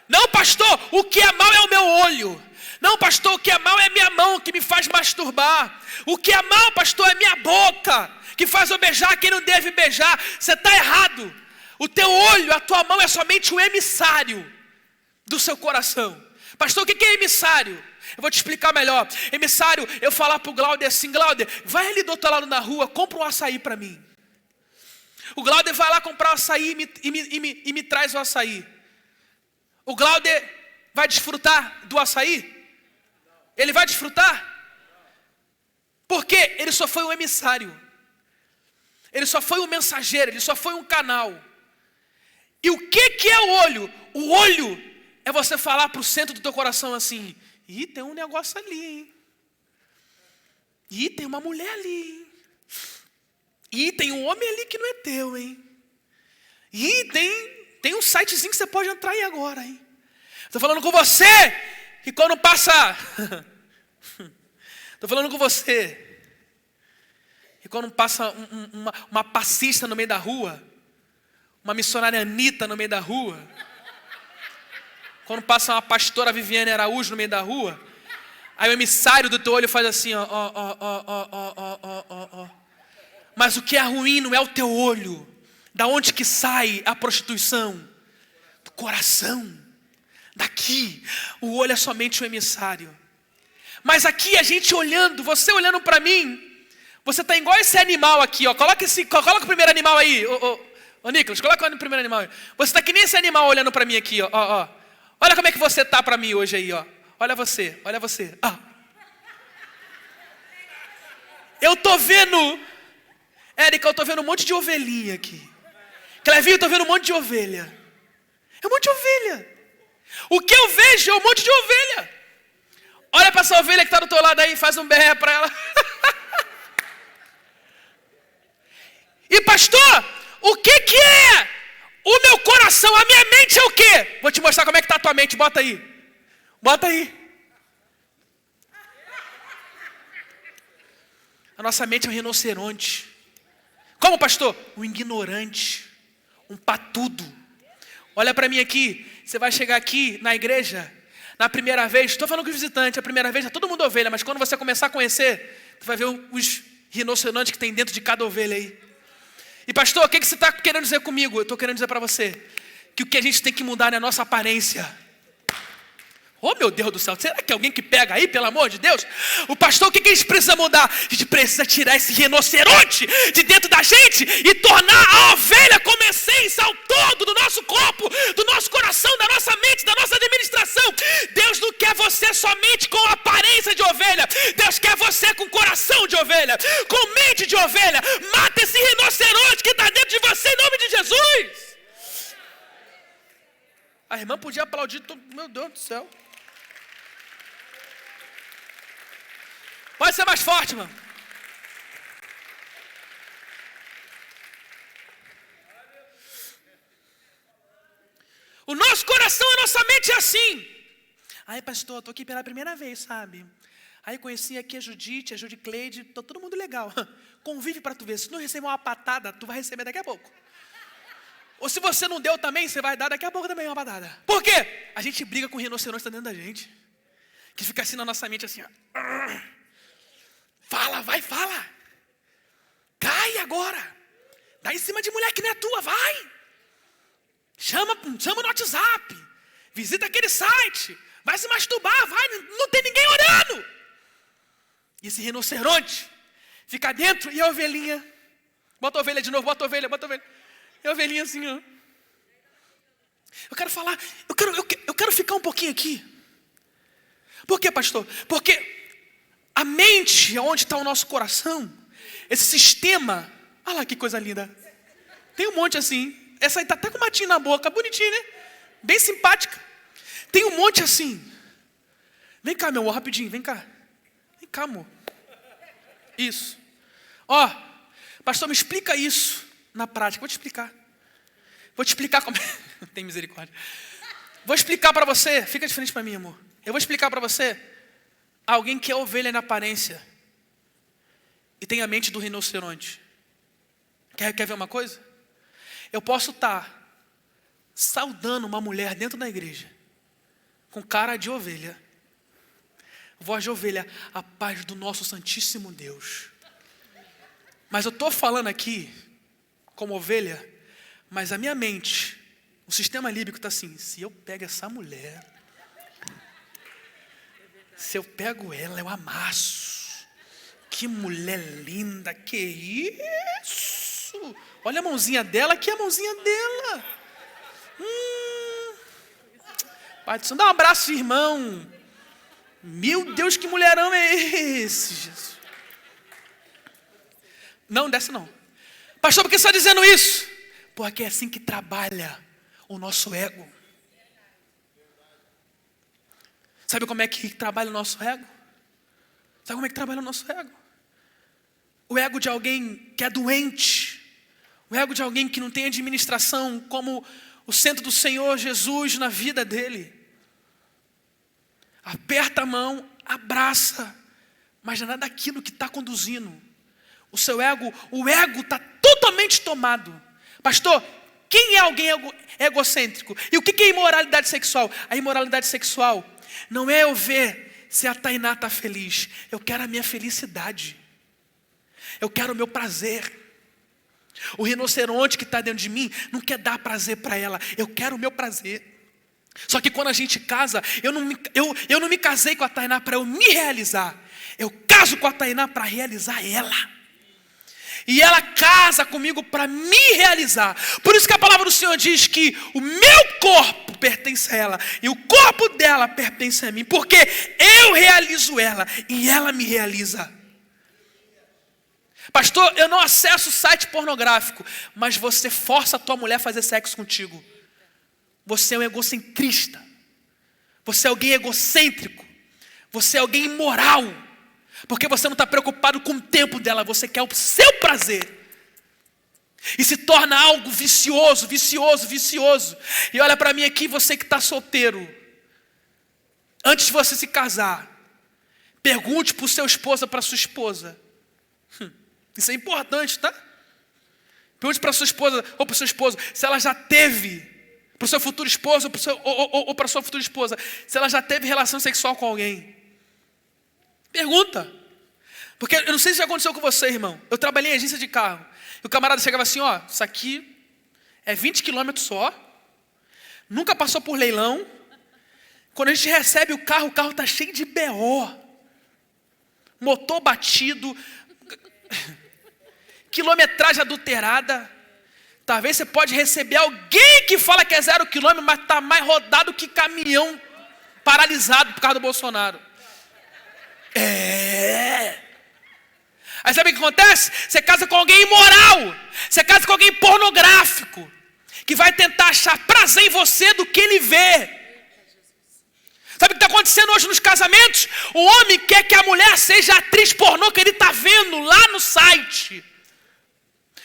Não, pastor, o que é mal é o meu olho. Não, pastor, o que é mal é minha mão que me faz masturbar. O que é mal, pastor, é minha boca que faz eu beijar quem não deve beijar. Você está errado. O teu olho, a tua mão é somente o emissário do seu coração. Pastor, o que é emissário? Eu vou te explicar melhor. Emissário, eu falar para o Glauder assim, Glauder, vai ali do outro lado na rua, compra um açaí para mim. O Glauder vai lá comprar o açaí e me traz o açaí. O Glauder vai desfrutar do açaí? Ele vai desfrutar? Porque ele só foi um emissário. Ele só foi um mensageiro, ele só foi um canal. E o que é o olho? O olho é você falar para o centro do teu coração assim, ih, tem um negócio ali, hein? Ih, tem uma mulher ali, hein? Ih, tem um homem ali que não é teu, hein? Ih, tem um sitezinho que você pode entrar aí agora, hein? Estou falando com você que quando passa... Estou falando com você. E quando passa uma passista no meio da rua, uma missionária Anitta no meio da rua, quando passa uma pastora Viviane Araújo no meio da rua, aí o emissário do teu olho faz assim, ó. Mas o que é ruim não é o teu olho. Da onde que sai a prostituição? Do coração. Daqui. O olho é somente o emissário. Mas aqui a gente olhando, você olhando para mim, você está igual esse animal aqui, ó. Coloca o primeiro animal aí, ô Nicolas, coloca o primeiro animal aí. Você está que nem esse animal olhando para mim aqui, ó. Olha como é que você tá para mim hoje aí, ó. Olha você. Eu tô vendo, Érica, eu tô vendo um monte de ovelhinha aqui. Clevinho, eu tô vendo um monte de ovelha. É um monte de ovelha. O que eu vejo é um monte de ovelha. Olha para essa ovelha que está do teu lado aí, faz um berré para ela. E pastor, o que é o meu coração? A minha mente é o quê? Vou te mostrar como é que está a tua mente, bota aí. A nossa mente é um rinoceronte. Como, pastor? Um ignorante, um patudo. Olha para mim aqui, você vai chegar aqui na igreja, na primeira vez, estou falando com os visitantes, a primeira vez é todo mundo ovelha, mas quando você começar a conhecer, você vai ver os rinocerontes que tem dentro de cada ovelha aí. E pastor, o que você está querendo dizer comigo? Eu estou querendo dizer para você que o que a gente tem que mudar é a nossa aparência. Oh meu Deus do céu, será que é alguém que pega aí, pelo amor de Deus? O pastor, o que a gente precisa mudar? A gente precisa tirar esse rinoceronte de dentro da gente e tornar a ovelha como essência ao todo do nosso corpo, do nosso coração, da nossa mente, da nossa administração. Deus não quer você somente com aparência de ovelha. Deus quer você com coração de ovelha, com mente de ovelha. Mata esse rinoceronte que está dentro de você em nome de Jesus. A irmã podia aplaudir, meu Deus do céu. Pode ser mais forte, mano. O nosso coração, a nossa mente é assim. Aí, pastor, estou aqui pela primeira vez, sabe? Aí conheci aqui a Judite, a Judicleide, tô todo mundo legal. Convive para tu ver. Se não receber uma patada, tu vai receber daqui a pouco. Ou se você não deu também, você vai dar daqui a pouco também uma patada. Por quê? A gente briga com o rinoceronte dentro da gente. Que fica assim na nossa mente, assim, ó. Fala. Cai agora. Dá em cima de mulher que não é tua, vai. Chama no WhatsApp. Visita aquele site. Vai se masturbar, vai. Não tem ninguém orando. E esse rinoceronte fica dentro e a ovelhinha. Bota a ovelha de novo, bota a ovelha. E a ovelhinha assim, ó. Eu quero falar, eu quero ficar um pouquinho aqui. Por quê, pastor? Porque a mente, onde está o nosso coração, esse sistema, olha lá que coisa linda. Tem um monte assim. Essa aí está até com um matinho na boca, bonitinha, né? Bem simpática. Tem um monte assim. Vem cá, meu amor, rapidinho, vem cá. Vem cá, amor. Isso. Ó, pastor, me explica isso na prática. Vou te explicar como é. Tem misericórdia. Vou explicar para você. Fica de frente para mim, amor. Eu vou explicar para você. Alguém que é ovelha na aparência e tem a mente do rinoceronte. Quer ver uma coisa? Eu posso estar saudando uma mulher dentro da igreja com cara de ovelha, voz de ovelha, a paz do nosso Santíssimo Deus. Mas eu estou falando aqui como ovelha, mas a minha mente, o sistema límbico está assim: se eu pego essa mulher, se eu pego ela, eu amasso. Que mulher linda, que isso? Olha a mãozinha dela, aqui é a mãozinha dela. Pai do céu, dá um abraço, irmão. Meu Deus, que mulherão é esse, Jesus? Não, desce não. Pastor, por que você está dizendo isso? Porque é assim que trabalha o nosso ego. Sabe como é que trabalha o nosso ego? Sabe como é que trabalha o nosso ego? O ego de alguém que é doente. O ego de alguém que não tem administração como o centro do Senhor Jesus na vida dele. aperta a mão, abraça, mas não é nada daquilo que está conduzindo. O seu ego, o ego está totalmente tomado. Pastor, quem é alguém egocêntrico? E o que é imoralidade sexual? A imoralidade sexual não é eu ver se a Tainá está feliz. Eu quero a minha felicidade. Eu quero o meu prazer. O rinoceronte que está dentro de mim não quer dar prazer para ela. Eu quero o meu prazer. Só que quando a gente casa, eu não me casei com a Tainá para eu me realizar. Eu caso com a Tainá para realizar ela. E ela casa comigo para me realizar. Por isso que a palavra do Senhor diz que o meu corpo pertence a ela e o corpo dela pertence a mim. Porque eu realizo ela e ela me realiza. Pastor, eu não acesso site pornográfico, mas você força a tua mulher a fazer sexo contigo. Você é um egocentrista. Você é alguém egocêntrico. Você é alguém imoral. Porque você não está preocupado com o tempo dela. Você quer o seu prazer. E se torna algo vicioso. E olha para mim aqui, você que está solteiro. Antes de você se casar, pergunte para o seu esposo ou para a sua esposa. Isso é importante, tá? Pergunte para a sua esposa ou para o seu esposo se ela já teve, para o seu futuro esposo ou para a sua futura esposa, se ela já teve relação sexual com alguém. Pergunta. Porque eu não sei se já aconteceu com você, irmão. Eu trabalhei em agência de carro. E o camarada chegava assim, ó, isso aqui é 20 quilômetros só. Nunca passou por leilão. Quando a gente recebe o carro está cheio de BO. Motor batido. Quilometragem adulterada. Talvez você pode receber alguém que fala que é 0 quilômetro, mas está mais rodado que caminhão paralisado por causa do Bolsonaro. Aí sabe o que acontece? Você casa com alguém imoral. Você casa com alguém pornográfico, que vai tentar achar prazer em você do que ele vê. Sabe o que está acontecendo hoje nos casamentos? O homem quer que a mulher seja a atriz pornô que ele está vendo lá no site.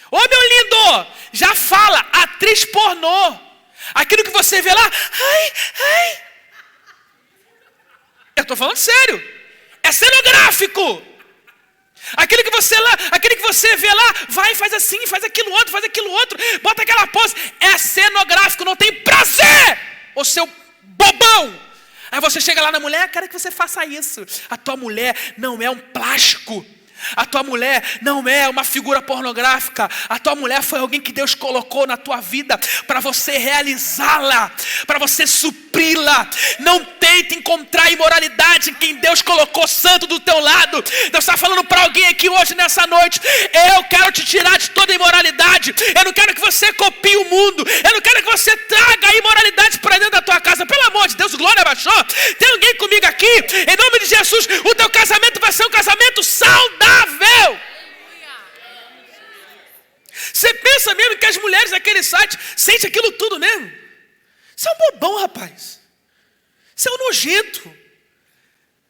Ô meu lindo, já fala, atriz pornô. Aquilo que você vê lá, ai. Eu estou falando sério. É cenográfico. Aquilo que você vê lá, vai, faz assim, faz aquilo outro, bota aquela pose. É cenográfico, não tem prazer, ô seu bobão. Aí você chega lá na mulher, quero que você faça isso. A tua mulher não é um plástico. A tua mulher não é uma figura pornográfica. A tua mulher foi alguém que Deus colocou na tua vida para você realizá-la, para você supri-la. Não tente encontrar imoralidade em quem Deus colocou santo do teu lado. Deus está falando para alguém aqui hoje, nessa noite: eu quero te tirar de toda imoralidade. Eu não quero que você copie o mundo. Eu não quero que você traga a imoralidade para dentro da tua casa. Pelo amor de Deus, glória baixou. Tem alguém comigo aqui? Em nome de Jesus, o teu casamento vai ser um casamento saudável. Você pensa mesmo que as mulheres daquele site sentem aquilo tudo mesmo? Você é um bobão, rapaz. Você é um nojento.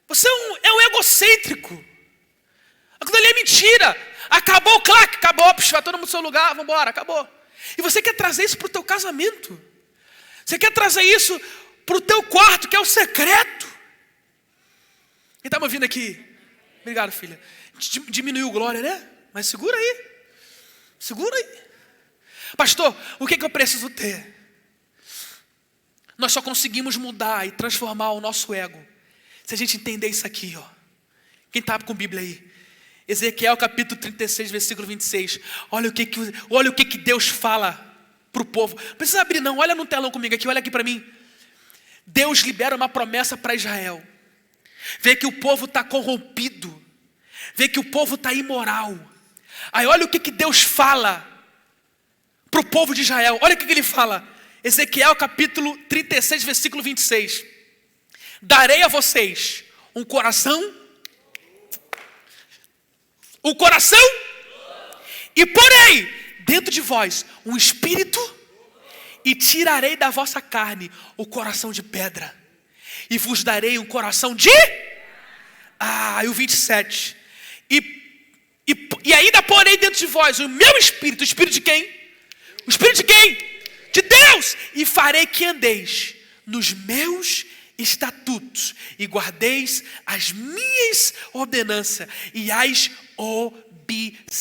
Você é um egocêntrico. Aquilo ali é mentira. Acabou o claque, acabou, vai todo mundo no seu lugar, vamos embora, acabou. E você quer trazer isso para o teu casamento. Você quer trazer isso para o teu quarto, que é o secreto. Quem está me ouvindo aqui? Obrigado, filha. Diminuiu glória, né? Mas segura aí. Pastor, o que eu preciso ter? Nós só conseguimos mudar e transformar o nosso ego se a gente entender isso aqui, ó. Quem está com a Bíblia aí? Ezequiel capítulo 36, versículo 26. Olha o que Deus fala para o povo. Não precisa abrir não, olha no telão comigo aqui, olha aqui para mim. Deus libera uma promessa para Israel. Vê que o povo está corrompido. Vê que o povo está imoral. Aí olha o que Deus fala para o povo de Israel. Olha o que ele fala. Ezequiel capítulo 36, versículo 26. Darei a vocês um coração e porei dentro de vós um espírito e tirarei da vossa carne o coração de pedra e vos darei um coração de... e o 27. E ainda porei dentro de vós o meu espírito. O espírito de quem? O espírito de quem? De Deus. E farei que andeis nos meus estatutos e guardeis as minhas ordenanças e as observeis.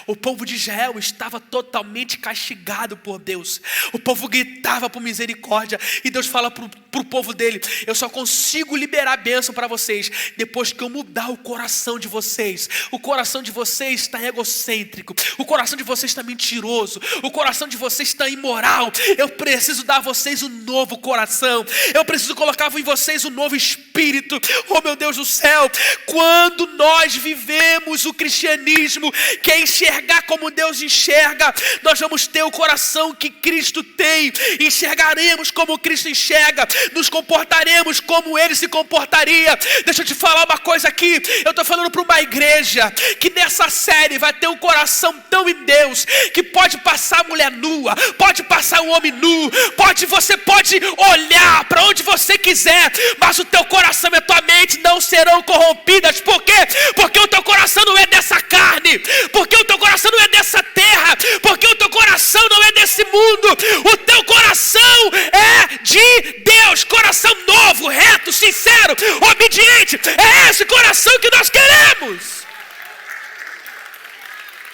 O povo de Israel estava totalmente castigado por Deus. O povo gritava por misericórdia. E Deus fala para o povo dele: eu só consigo liberar a bênção para vocês depois que eu mudar o coração de vocês. O coração de vocês está egocêntrico. O coração de vocês está mentiroso. O coração de vocês está imoral. Eu preciso dar a vocês um novo coração. Eu preciso colocar em vocês um novo espírito. Oh, meu Deus do céu, quando nós vivemos o cristianismo, que é enxergar como Deus enxerga, nós vamos ter o coração que Cristo tem, enxergaremos como Cristo enxerga, nos comportaremos como Ele se comportaria. Deixa eu te falar uma coisa aqui, eu estou falando para uma igreja que nessa série vai ter um coração tão em Deus, que pode passar mulher nua, pode passar um homem nu, você pode olhar para onde você quiser, mas o teu coração e a tua mente não serão corrompidas. Por quê? Porque o teu coração não é dessa carne, porque o teu coração não é dessa terra, porque o teu coração não é desse mundo. O teu coração é de Deus, coração novo, reto, sincero, obediente. É esse coração que nós queremos.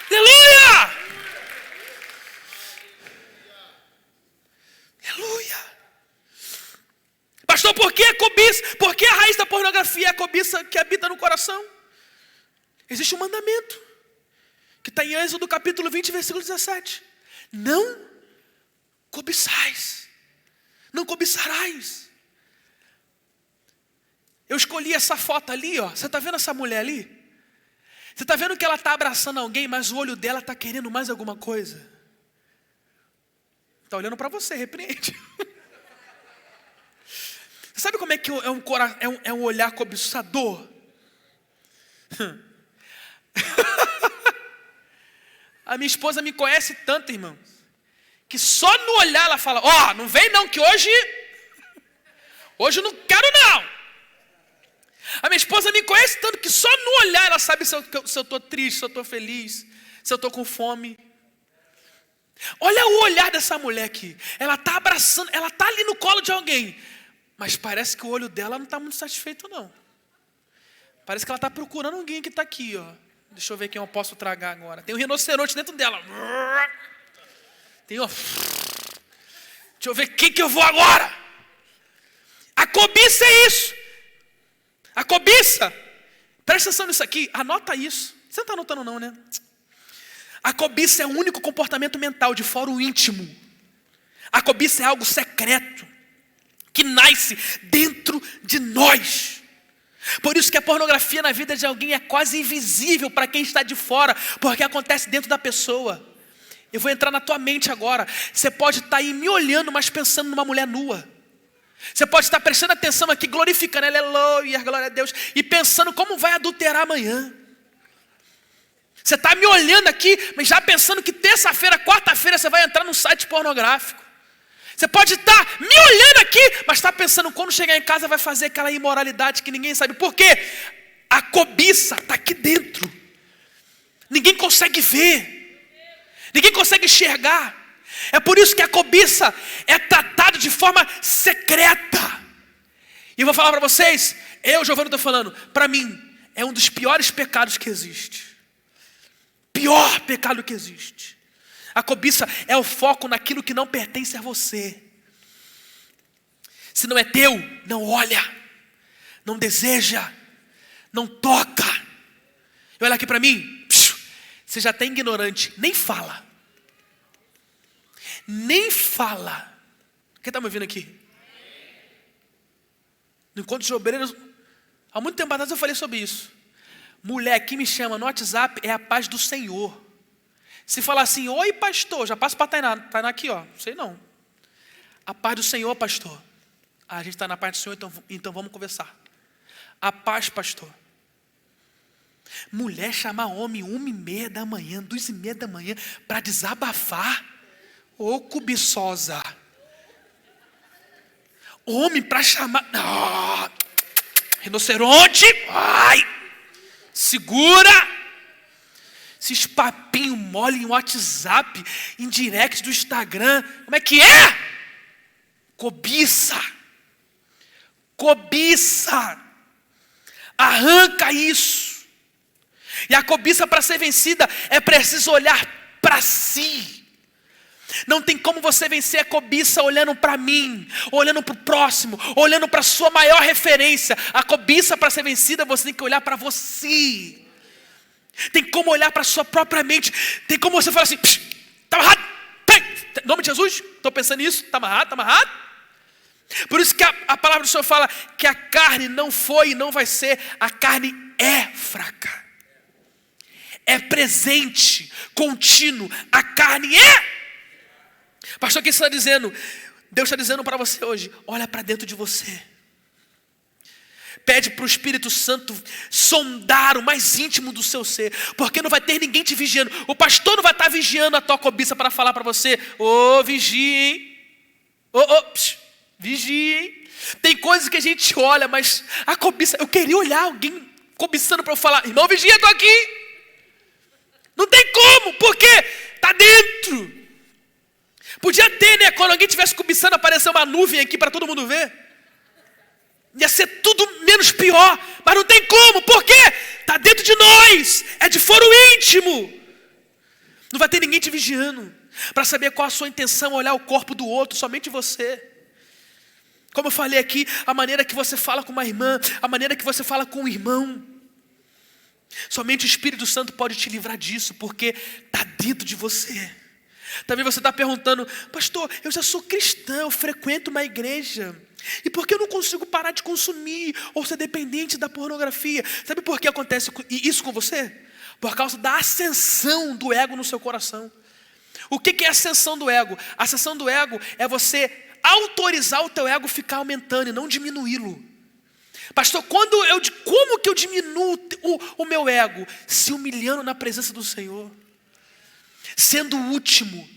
Aleluia! Aleluia! Pastor, por que a cobiça? Por que a raiz da pornografia é a cobiça que habita no coração? Existe um mandamento que está em Êxodo capítulo 20, versículo 17. Não cobiçais, não cobiçarás. Eu escolhi essa foto ali, ó. Você está vendo essa mulher ali? Você está vendo que ela está abraçando alguém, mas o olho dela está querendo mais alguma coisa? Está olhando para você, repreende. Você sabe como é que é um olhar cobiçador? A minha esposa me conhece tanto, irmãos, que só no olhar ela fala: ó, não vem não, que hoje eu não quero não. A minha esposa me conhece tanto que só no olhar ela sabe se eu estou triste, se eu estou feliz, se eu estou com fome. Olha o olhar dessa mulher aqui. Ela está abraçando, ela está ali no colo de alguém, mas parece que o olho dela não está muito satisfeito não. Parece que ela está procurando alguém que está aqui, ó. Deixa eu ver quem eu posso tragar agora. Tem um rinoceronte dentro dela. Tem, ó. Deixa eu ver quem que eu vou agora. A cobiça é isso. A cobiça. Presta atenção nisso aqui. Anota isso. Você não está anotando não, né? A cobiça é o único comportamento mental de fora o íntimo. A cobiça é algo secreto que nasce dentro de nós. Por isso que a pornografia na vida de alguém é quase invisível para quem está de fora, porque acontece dentro da pessoa. Eu vou entrar na tua mente agora. Você pode estar aí me olhando, mas pensando numa mulher nua. Você pode estar prestando atenção aqui, glorificando, aleluia, glória a Deus, e pensando como vai adulterar amanhã. Você está me olhando aqui, mas já pensando que terça-feira, quarta-feira você vai entrar num site pornográfico. Você pode estar me olhando aqui, mas está pensando quando chegar em casa vai fazer aquela imoralidade que ninguém sabe. Por quê? A cobiça está aqui dentro. Ninguém consegue ver. Ninguém consegue enxergar. É por isso que a cobiça é tratada de forma secreta. E eu vou falar para vocês, Giovanni, estou falando, para mim, é um dos piores pecados que existe. Pior pecado que existe. A cobiça é o foco naquilo que não pertence a você. Se não é teu, não olha, não deseja, não toca. E olha aqui para mim, você já está ignorante, nem fala. Nem fala. Quem está me ouvindo aqui? No encontro de obreiros, há muito tempo atrás eu falei sobre isso. Mulher que me chama no WhatsApp é a paz do Senhor. Se falar assim, oi pastor, já passo para Tainá aqui, ó. Não sei não. A paz do Senhor, pastor. A gente está na paz do Senhor, então vamos conversar. A paz, pastor. Mulher chamar homem 1h30 da manhã, 2h30 da manhã, para desabafar. Ô cobiçosa. Homem para chamar. Oh, rinoceronte. Ai. Segura. Esses papinhos mole em WhatsApp, em direct do Instagram. Como é que é? Cobiça. Cobiça. Arranca isso. E a cobiça, para ser vencida, é preciso olhar para si. Não tem como você vencer a cobiça olhando para mim, olhando para o próximo, olhando para a sua maior referência. A cobiça, para ser vencida, você tem que olhar para você. Tem como olhar para a sua própria mente. Tem como você falar assim, está amarrado, em nome de Jesus, estou pensando nisso, está amarrado, está amarrado. Por isso que a palavra do Senhor fala que a carne não foi e não vai ser. A carne é fraca, é presente, contínuo. A carne é. Pastor, o que você está dizendo? Deus está dizendo para você hoje, olha para dentro de você. Pede para o Espírito Santo sondar o mais íntimo do seu ser, porque não vai ter ninguém te vigiando. O pastor não vai estar vigiando a tua cobiça para falar para você, vigie, hein? Vigie, hein? Tem coisas que a gente olha, mas a cobiça, eu queria olhar alguém cobiçando para eu falar, irmão, vigia, estou aqui. Não tem como, porque está dentro. Podia ter, né? Quando alguém estivesse cobiçando, aparecer uma nuvem aqui para todo mundo ver. Ia ser tudo menos pior. Mas não tem como. Por quê? Está dentro de nós. É de foro íntimo. Não vai ter ninguém te vigiando para saber qual a sua intenção, olhar o corpo do outro, somente você. Como eu falei aqui, a maneira que você fala com uma irmã, a maneira que você fala com um irmão. Somente o Espírito Santo pode te livrar disso, porque está dentro de você. Talvez você está perguntando, pastor, eu já sou cristão, eu frequento uma igreja, e por que eu não consigo parar de consumir ou ser dependente da pornografia? Sabe por que acontece isso com você? Por causa da ascensão do ego no seu coração. O que é a ascensão do ego? A ascensão do ego é você autorizar o teu ego ficar aumentando e não diminuí-lo. Pastor, como que eu diminuo o meu ego? Se humilhando na presença do Senhor. Sendo o último.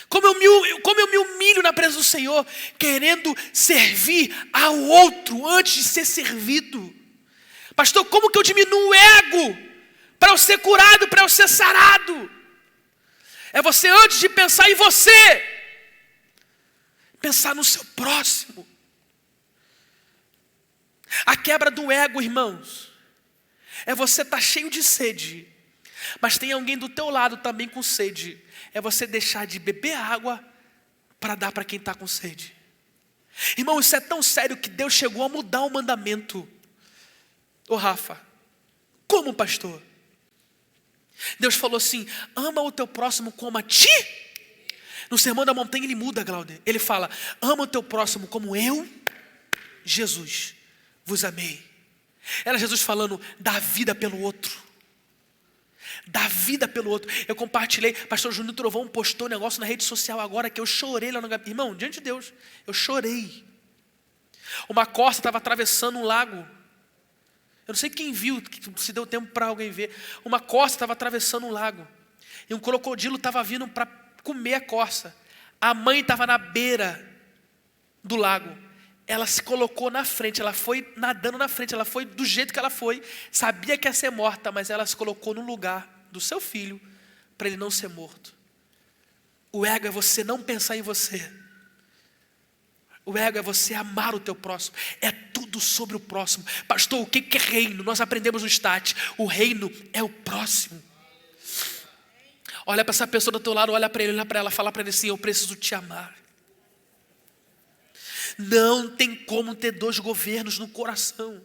Como eu me humilho na presença do Senhor, querendo servir ao outro antes de ser servido. Pastor, como que eu diminuo o ego para eu ser curado, para eu ser sarado? É você, antes de pensar em você, pensar no seu próximo. A quebra do ego, irmãos, é você estar cheio de sede, mas tem alguém do teu lado também com sede. É você deixar de beber água para dar para quem está com sede. Irmão, isso é tão sério que Deus chegou a mudar o mandamento. Ô Rafa, como pastor? Deus falou assim, ama o teu próximo como a ti. No Sermão da Montanha ele muda, Glauder. Ele fala, ama o teu próximo como eu, Jesus, vos amei. Era Jesus falando, dá vida pelo outro. Dá vida pelo outro. Eu compartilhei, pastor Júnior Trovão postou um negócio na rede social agora que eu chorei lá no gabinete. Irmão, diante de Deus, eu chorei. Uma costa estava atravessando um lago. Eu não sei quem viu, se deu tempo para alguém ver. Uma costa estava atravessando um lago. E um crocodilo estava vindo para comer a corça. A mãe estava na beira do lago. Ela se colocou na frente, ela foi nadando na frente, ela foi do jeito que ela foi. Sabia que ia ser morta, mas ela se colocou no lugar do seu filho para ele não ser morto. O ego é você não pensar em você. O ego é você amar o teu próximo. É tudo sobre o próximo. Pastor, o que é reino? Nós aprendemos no STAT. O reino é o próximo. Olha para essa pessoa do teu lado, olha para ele, olha para ela, fala para ele assim, eu preciso te amar. Não tem como ter dois governos no coração.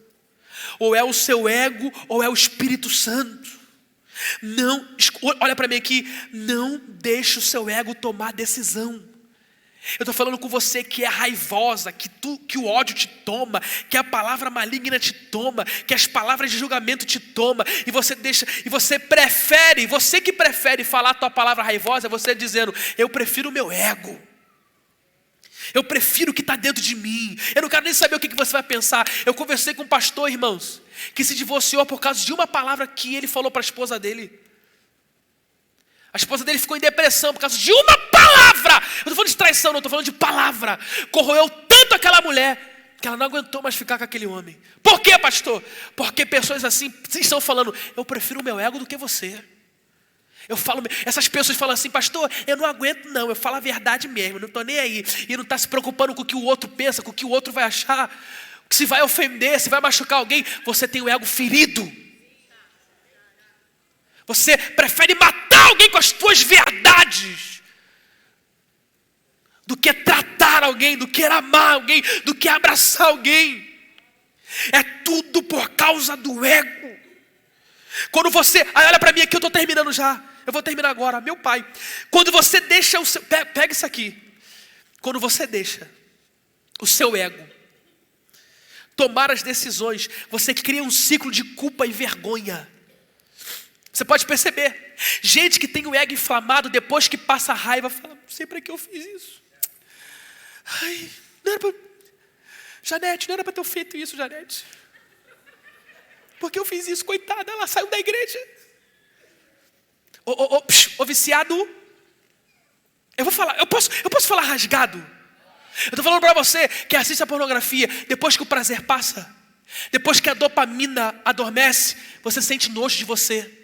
Ou é o seu ego, ou é o Espírito Santo. Não, olha para mim aqui, não deixe o seu ego tomar decisão. Eu estou falando com você que é raivosa, que o ódio te toma, que a palavra maligna te toma, que as palavras de julgamento te toma, e você que prefere falar a tua palavra raivosa, é você dizendo, eu prefiro o meu ego. Eu prefiro o que está dentro de mim. Eu não quero nem saber o que você vai pensar. Eu conversei com um pastor, irmãos, que se divorciou por causa de uma palavra que ele falou para a esposa dele. A esposa dele ficou em depressão por causa de uma palavra. Eu estou falando de traição, não estou falando de palavra. Corroeu tanto aquela mulher que ela não aguentou mais ficar com aquele homem. Por quê, pastor? Porque pessoas assim estão falando, eu prefiro o meu ego do que você. Essas pessoas falam assim, pastor, eu não aguento não, eu falo a verdade mesmo, não estou nem aí. E não está se preocupando com o que o outro pensa, com o que o outro vai achar, se vai ofender, se vai machucar alguém. Você tem o ego ferido. Você prefere matar alguém com as suas verdades do que tratar alguém, do que amar alguém, do que abraçar alguém. É tudo por causa do ego. Quando você, olha para mim aqui, eu estou terminando já. Eu vou terminar agora, meu pai. Quando você deixa o seu, pega isso aqui. Quando você deixa o seu ego tomar as decisões, você cria um ciclo de culpa e vergonha. Você pode perceber, gente que tem o ego inflamado, depois que passa a raiva, fala, não sei para que eu fiz isso. Ai, não era pra... Janete, não era para ter feito isso, Janete. Porque eu fiz isso, coitada, ela saiu da igreja. Ô viciado, eu posso falar rasgado? Eu estou falando para você que assiste a pornografia, depois que o prazer passa, depois que a dopamina adormece, você sente nojo de você.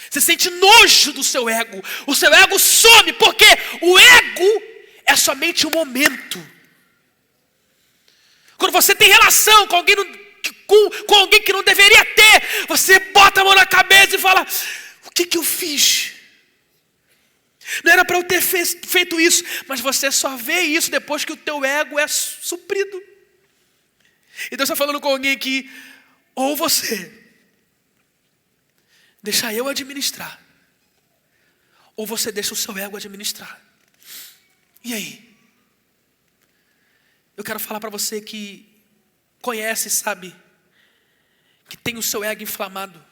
Você sente nojo do seu ego. O seu ego some, porque o ego é somente um momento. Quando você tem relação com alguém, com alguém que não deveria ter, você bota a mão na cabeça e fala, o que eu fiz? Não era para eu ter feito isso, mas você só vê isso depois que o teu ego é suprido. E Deus está falando com alguém aqui, ou você deixa eu administrar, ou você deixa o seu ego administrar. E aí? Eu quero falar para você que conhece, sabe, que tem o seu ego inflamado.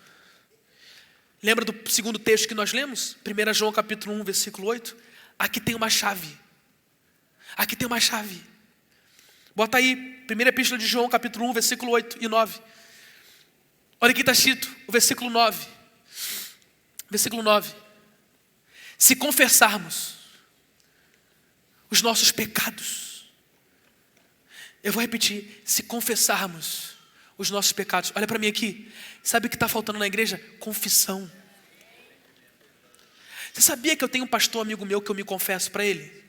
Lembra do segundo texto que nós lemos? 1 João capítulo 1, versículo 8. Aqui tem uma chave. Aqui tem uma chave. Bota aí, 1 Epístola de João capítulo 1, versículo 8 e 9. Olha aqui está escrito, o versículo 9. Versículo 9. Se confessarmos os nossos pecados. Eu vou repetir. Se confessarmos os nossos pecados. Olha para mim aqui. Sabe o que está faltando na igreja? Confissão. Você sabia que eu tenho um pastor amigo meu que eu me confesso para ele?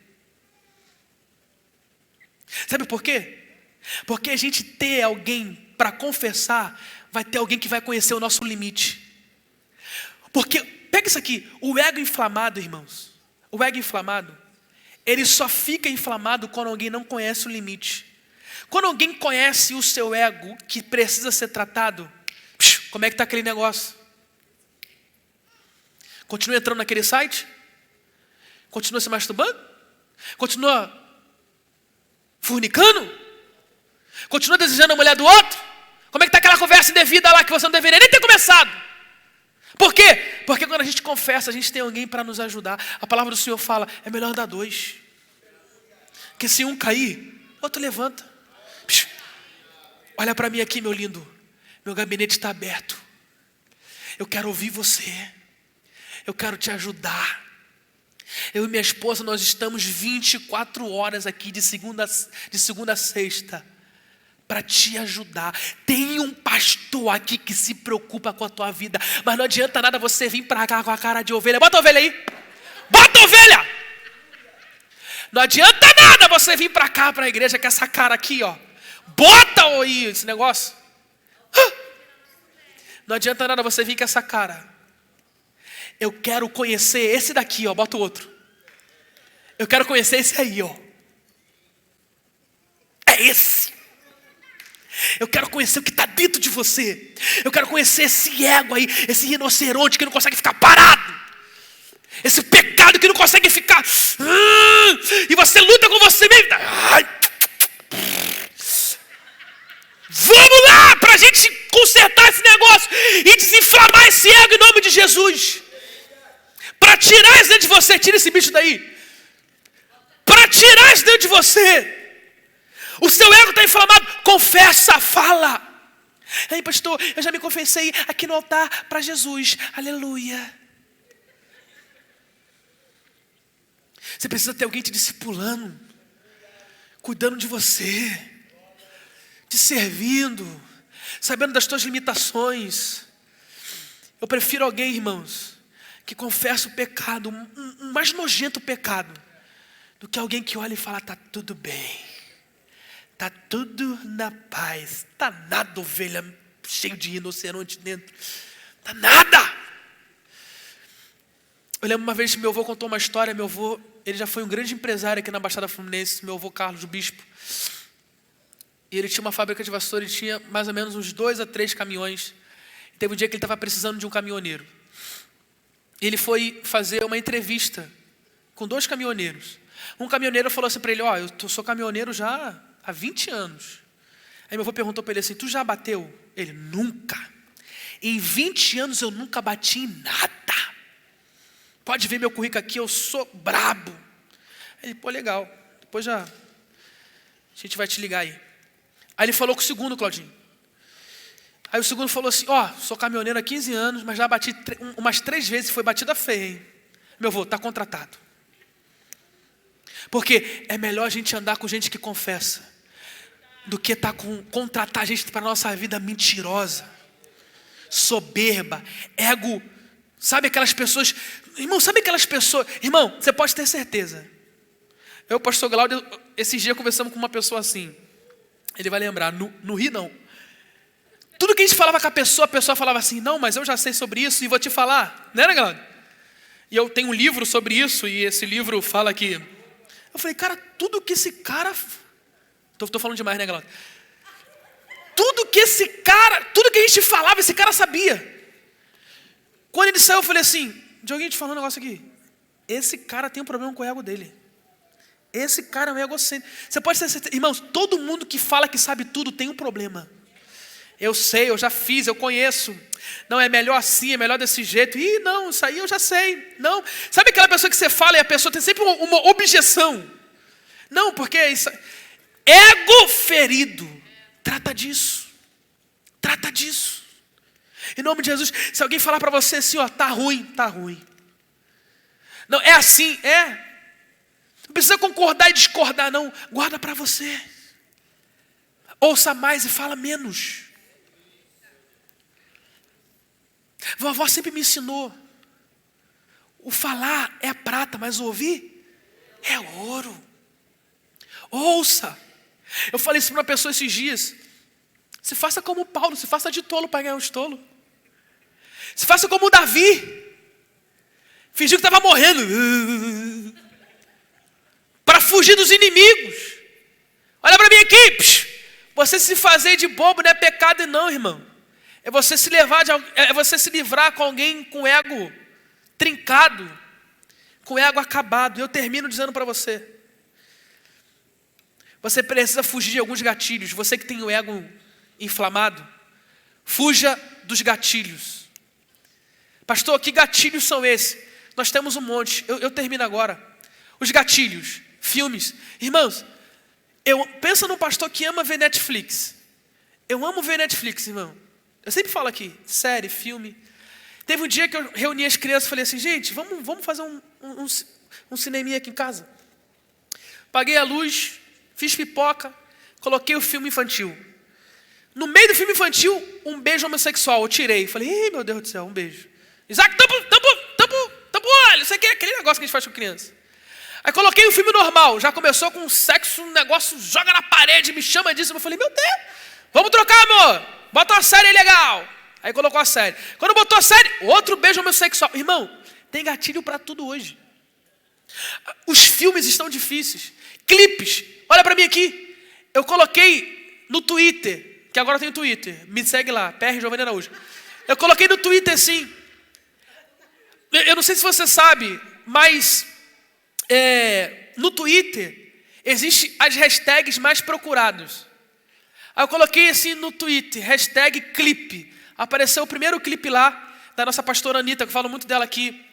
Sabe por quê? Porque a gente ter alguém para confessar, vai ter alguém que vai conhecer o nosso limite. Porque, pega isso aqui, o ego inflamado, irmãos, o ego inflamado, ele só fica inflamado quando alguém não conhece o limite. Quando alguém conhece o seu ego, que precisa ser tratado, como é que está aquele negócio? Continua entrando naquele site? Continua se masturbando? Continua fornicando? Continua desejando a mulher do outro? Como é que está aquela conversa indevida lá que você não deveria nem ter começado? Por quê? Porque quando a gente confessa, a gente tem alguém para nos ajudar. A palavra do Senhor fala, é melhor andar dois. Porque se um cair, o outro levanta. Olha para mim aqui, meu lindo. Meu gabinete está aberto. Eu quero ouvir você. Eu quero te ajudar. Eu e minha esposa, nós estamos 24 horas aqui de segunda a sexta para te ajudar. Tem um pastor aqui que se preocupa com a tua vida, mas não adianta nada você vir para cá com a cara de ovelha. Bota a ovelha aí. Bota a ovelha. Não adianta nada você vir para cá, para a igreja, com essa cara aqui, ó. Bota aí esse negócio. Não adianta nada você vir com essa cara. Eu quero conhecer esse daqui, ó. Bota o outro. Eu quero conhecer esse aí, ó. É esse. Eu quero conhecer o que está dentro de você. Eu quero conhecer esse ego aí, esse rinoceronte que não consegue ficar parado. Esse pecado que não consegue ficar. E você luta com você mesmo. Vamos lá para a gente consertar esse negócio e desinflamar esse ego em nome de Jesus. Para tirar isso dentro de você. Tira esse bicho daí. Para tirar isso dentro de você. O seu ego está inflamado. Confessa, fala. Ei, pastor, eu já me confessei aqui no altar para Jesus. Aleluia. Você precisa ter alguém te discipulando, cuidando de você, te servindo, sabendo das tuas limitações. Eu prefiro alguém, irmãos, que confessa o pecado, um mais nojento pecado, do que alguém que olha e fala, tá tudo bem, tá tudo na paz, tá nada ovelha cheio de rinoceronte dentro, tá nada. Eu lembro uma vez que meu avô contou uma história. Meu avô, ele já foi um grande empresário aqui na Baixada Fluminense, meu avô Carlos, o bispo. E ele tinha uma fábrica de vassoura e tinha mais ou menos uns 2 a 3 caminhões. E teve um dia que ele estava precisando de um caminhoneiro. E ele foi fazer uma entrevista com 2 caminhoneiros. Um caminhoneiro falou assim para ele, eu sou caminhoneiro já há 20 anos. Aí meu avô perguntou para ele assim, tu já bateu? Ele, nunca. Em 20 anos eu nunca bati em nada. Pode ver meu currículo aqui, eu sou brabo. Aí ele, pô, legal. Depois a gente vai te ligar aí. Aí ele falou com o segundo, Claudinho. Aí o segundo falou assim, sou caminhoneiro há 15 anos, mas já bati umas 3 vezes e foi batida feia, hein? Meu avô, tá contratado. Porque é melhor a gente andar com gente que confessa, do que contratar gente para a nossa vida mentirosa, soberba, ego. Sabe aquelas pessoas, irmão, irmão, você pode ter certeza. Eu, pastor Glaudio, esses dias conversamos com uma pessoa assim. Ele vai lembrar, no Rio não. Tudo que a gente falava com a pessoa falava assim, não, mas eu já sei sobre isso e vou te falar. Não é, né, Glaudio? E eu tenho um livro sobre isso, e esse livro fala que... Eu falei, cara, tudo que esse cara... Tô falando demais, né, Glaudio? Tudo que a gente falava, esse cara sabia. Quando ele saiu, eu falei assim, Dioguinho, te falando um negócio aqui. Esse cara tem um problema com o ego dele. Esse cara é um egocêntrico. Você pode ter certeza, irmãos, todo mundo que fala que sabe tudo tem um problema. Eu sei, eu já fiz, eu conheço. Não, é melhor assim, é melhor desse jeito. Ih, não, isso aí eu já sei. Não, sabe aquela pessoa que você fala e a pessoa tem sempre uma objeção? Não, porque isso... Ego ferido. Trata disso. Trata disso. Em nome de Jesus, se alguém falar para você assim, tá ruim, tá ruim. Não, é assim, é. Não precisa concordar e discordar, não. Guarda para você. Ouça mais e fala menos. Vovó sempre me ensinou. O falar é prata, mas o ouvir é ouro. Ouça. Eu falei isso para uma pessoa esses dias. Se faça como Paulo, se faça de tolo para ganhar os tolos. Se faça como o Davi. Fingiu que estava morrendo. Para fugir dos inimigos. Olha para mim aqui. Você se fazer de bobo não é pecado não, irmão. É você se livrar com alguém com ego trincado, com ego acabado. Eu termino dizendo para você. Você precisa fugir de alguns gatilhos. Você que tem o ego inflamado, fuja dos gatilhos. Pastor, que gatilhos são esses? Nós temos um monte. Eu termino agora. Os gatilhos, filmes. Irmãos, pensa num pastor que ama ver Netflix. Eu amo ver Netflix, irmão. Eu sempre falo aqui, série, filme. Teve um dia que eu reuni as crianças e falei assim, gente, vamos fazer um cineminha aqui em casa. Paguei a luz, fiz pipoca, coloquei o filme infantil. No meio do filme infantil, um beijo homossexual, eu tirei. Falei, ih, meu Deus do céu, um beijo. Isaac, tampa o olho, isso aqui é aquele negócio que a gente faz com criança. Aí coloquei o filme normal, já começou com sexo, um negócio, joga na parede, me chama disso. Eu falei, meu Deus, vamos trocar, amor, bota uma série legal. Aí colocou a série. Quando botou a série, outro beijo homossexual. Irmão, tem gatilho para tudo hoje. Os filmes estão difíceis. Clipes, olha para mim aqui. Eu coloquei no Twitter, que agora tem o Twitter, me segue lá, PR Giovanni Araújo. Eu coloquei no Twitter assim, eu não sei se você sabe, mas no Twitter existem as hashtags mais procuradas. Aí eu coloquei assim no Twitter, hashtag clipe. Apareceu o primeiro clipe lá, da nossa pastora Anitta, que eu falo muito dela aqui.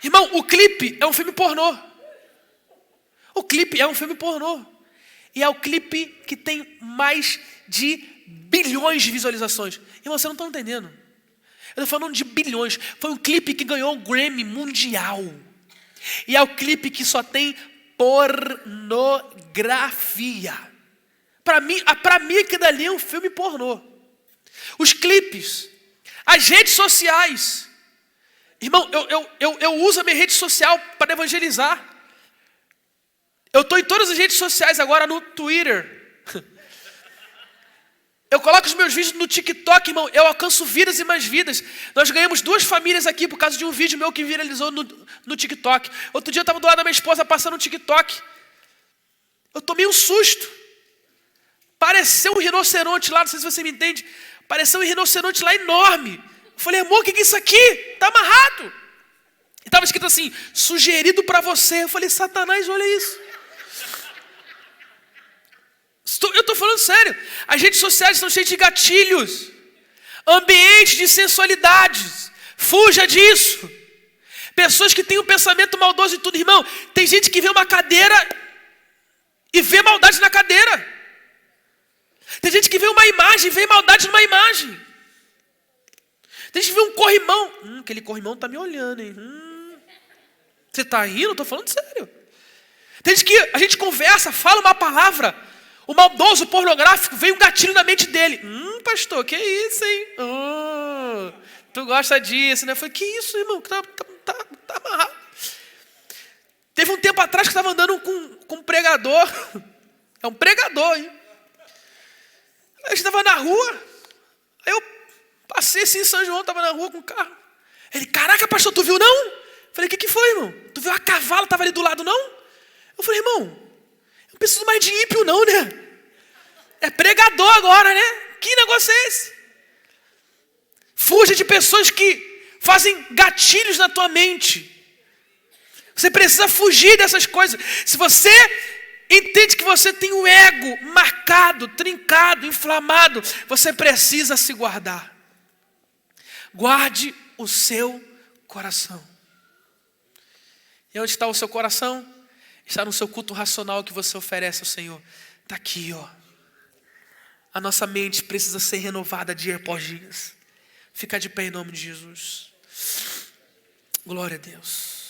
Irmão, o clipe é um filme pornô. O clipe é um filme pornô. E é o clipe que tem mais de bilhões de visualizações. Irmão, você não está entendendo. Eu estou falando de bilhões. Foi um clipe que ganhou o Grammy mundial. E é o clipe que só tem pornografia. Para mim, aquilo dali é um filme pornô. Os clipes, as redes sociais. Irmão, eu uso a minha rede social para evangelizar. Eu estou em todas as redes sociais agora, no Twitter. Eu coloco os meus vídeos no TikTok, irmão. Eu alcanço vidas e mais vidas. Nós ganhamos 2 famílias aqui por causa de um vídeo meu que viralizou no TikTok. Outro dia eu estava do lado da minha esposa passando no TikTok. Eu tomei um susto. Pareceu um rinoceronte lá, não sei se você me entende. Pareceu um rinoceronte lá enorme. Eu falei, amor, o que é isso aqui? Está amarrado. E estava escrito assim, sugerido para você. Eu falei, Satanás, olha isso. Eu estou falando sério. As redes sociais estão cheias de gatilhos. Ambiente de sensualidades. Fuja disso. Pessoas que têm um pensamento maldoso e tudo. Irmão, tem gente que vê uma cadeira e vê maldade na cadeira. Tem gente que vê uma imagem e vê maldade numa imagem. Tem gente que vê um corrimão. Aquele corrimão está me olhando, hein? Você está rindo? Eu estou falando sério. Tem gente que a gente conversa, fala uma palavra. O maldoso, o pornográfico, veio um gatilho na mente dele. Pastor, que isso, hein? Tu gosta disso, né? Eu falei, que isso, irmão? Tá amarrado. Teve um tempo atrás que eu estava andando com um pregador. É um pregador, hein? A gente estava na rua. Aí eu passei assim em São João, estava na rua com o carro. Ele, caraca, pastor, tu viu não? Eu falei, o que foi, irmão? Tu viu a cavalo, estava ali do lado, não? Eu falei, irmão, não preciso mais de ímpio não, né? É pregador agora, né? Que negócio é esse? Fuja de pessoas que fazem gatilhos na tua mente. Você precisa fugir dessas coisas. Se você entende que você tem o ego marcado, trincado, inflamado, você precisa se guardar. Guarde o seu coração. E onde está o seu coração? Está no seu culto racional que você oferece ao Senhor. Está aqui, ó. A nossa mente precisa ser renovada dia após dia. Fica de pé em nome de Jesus. Glória a Deus.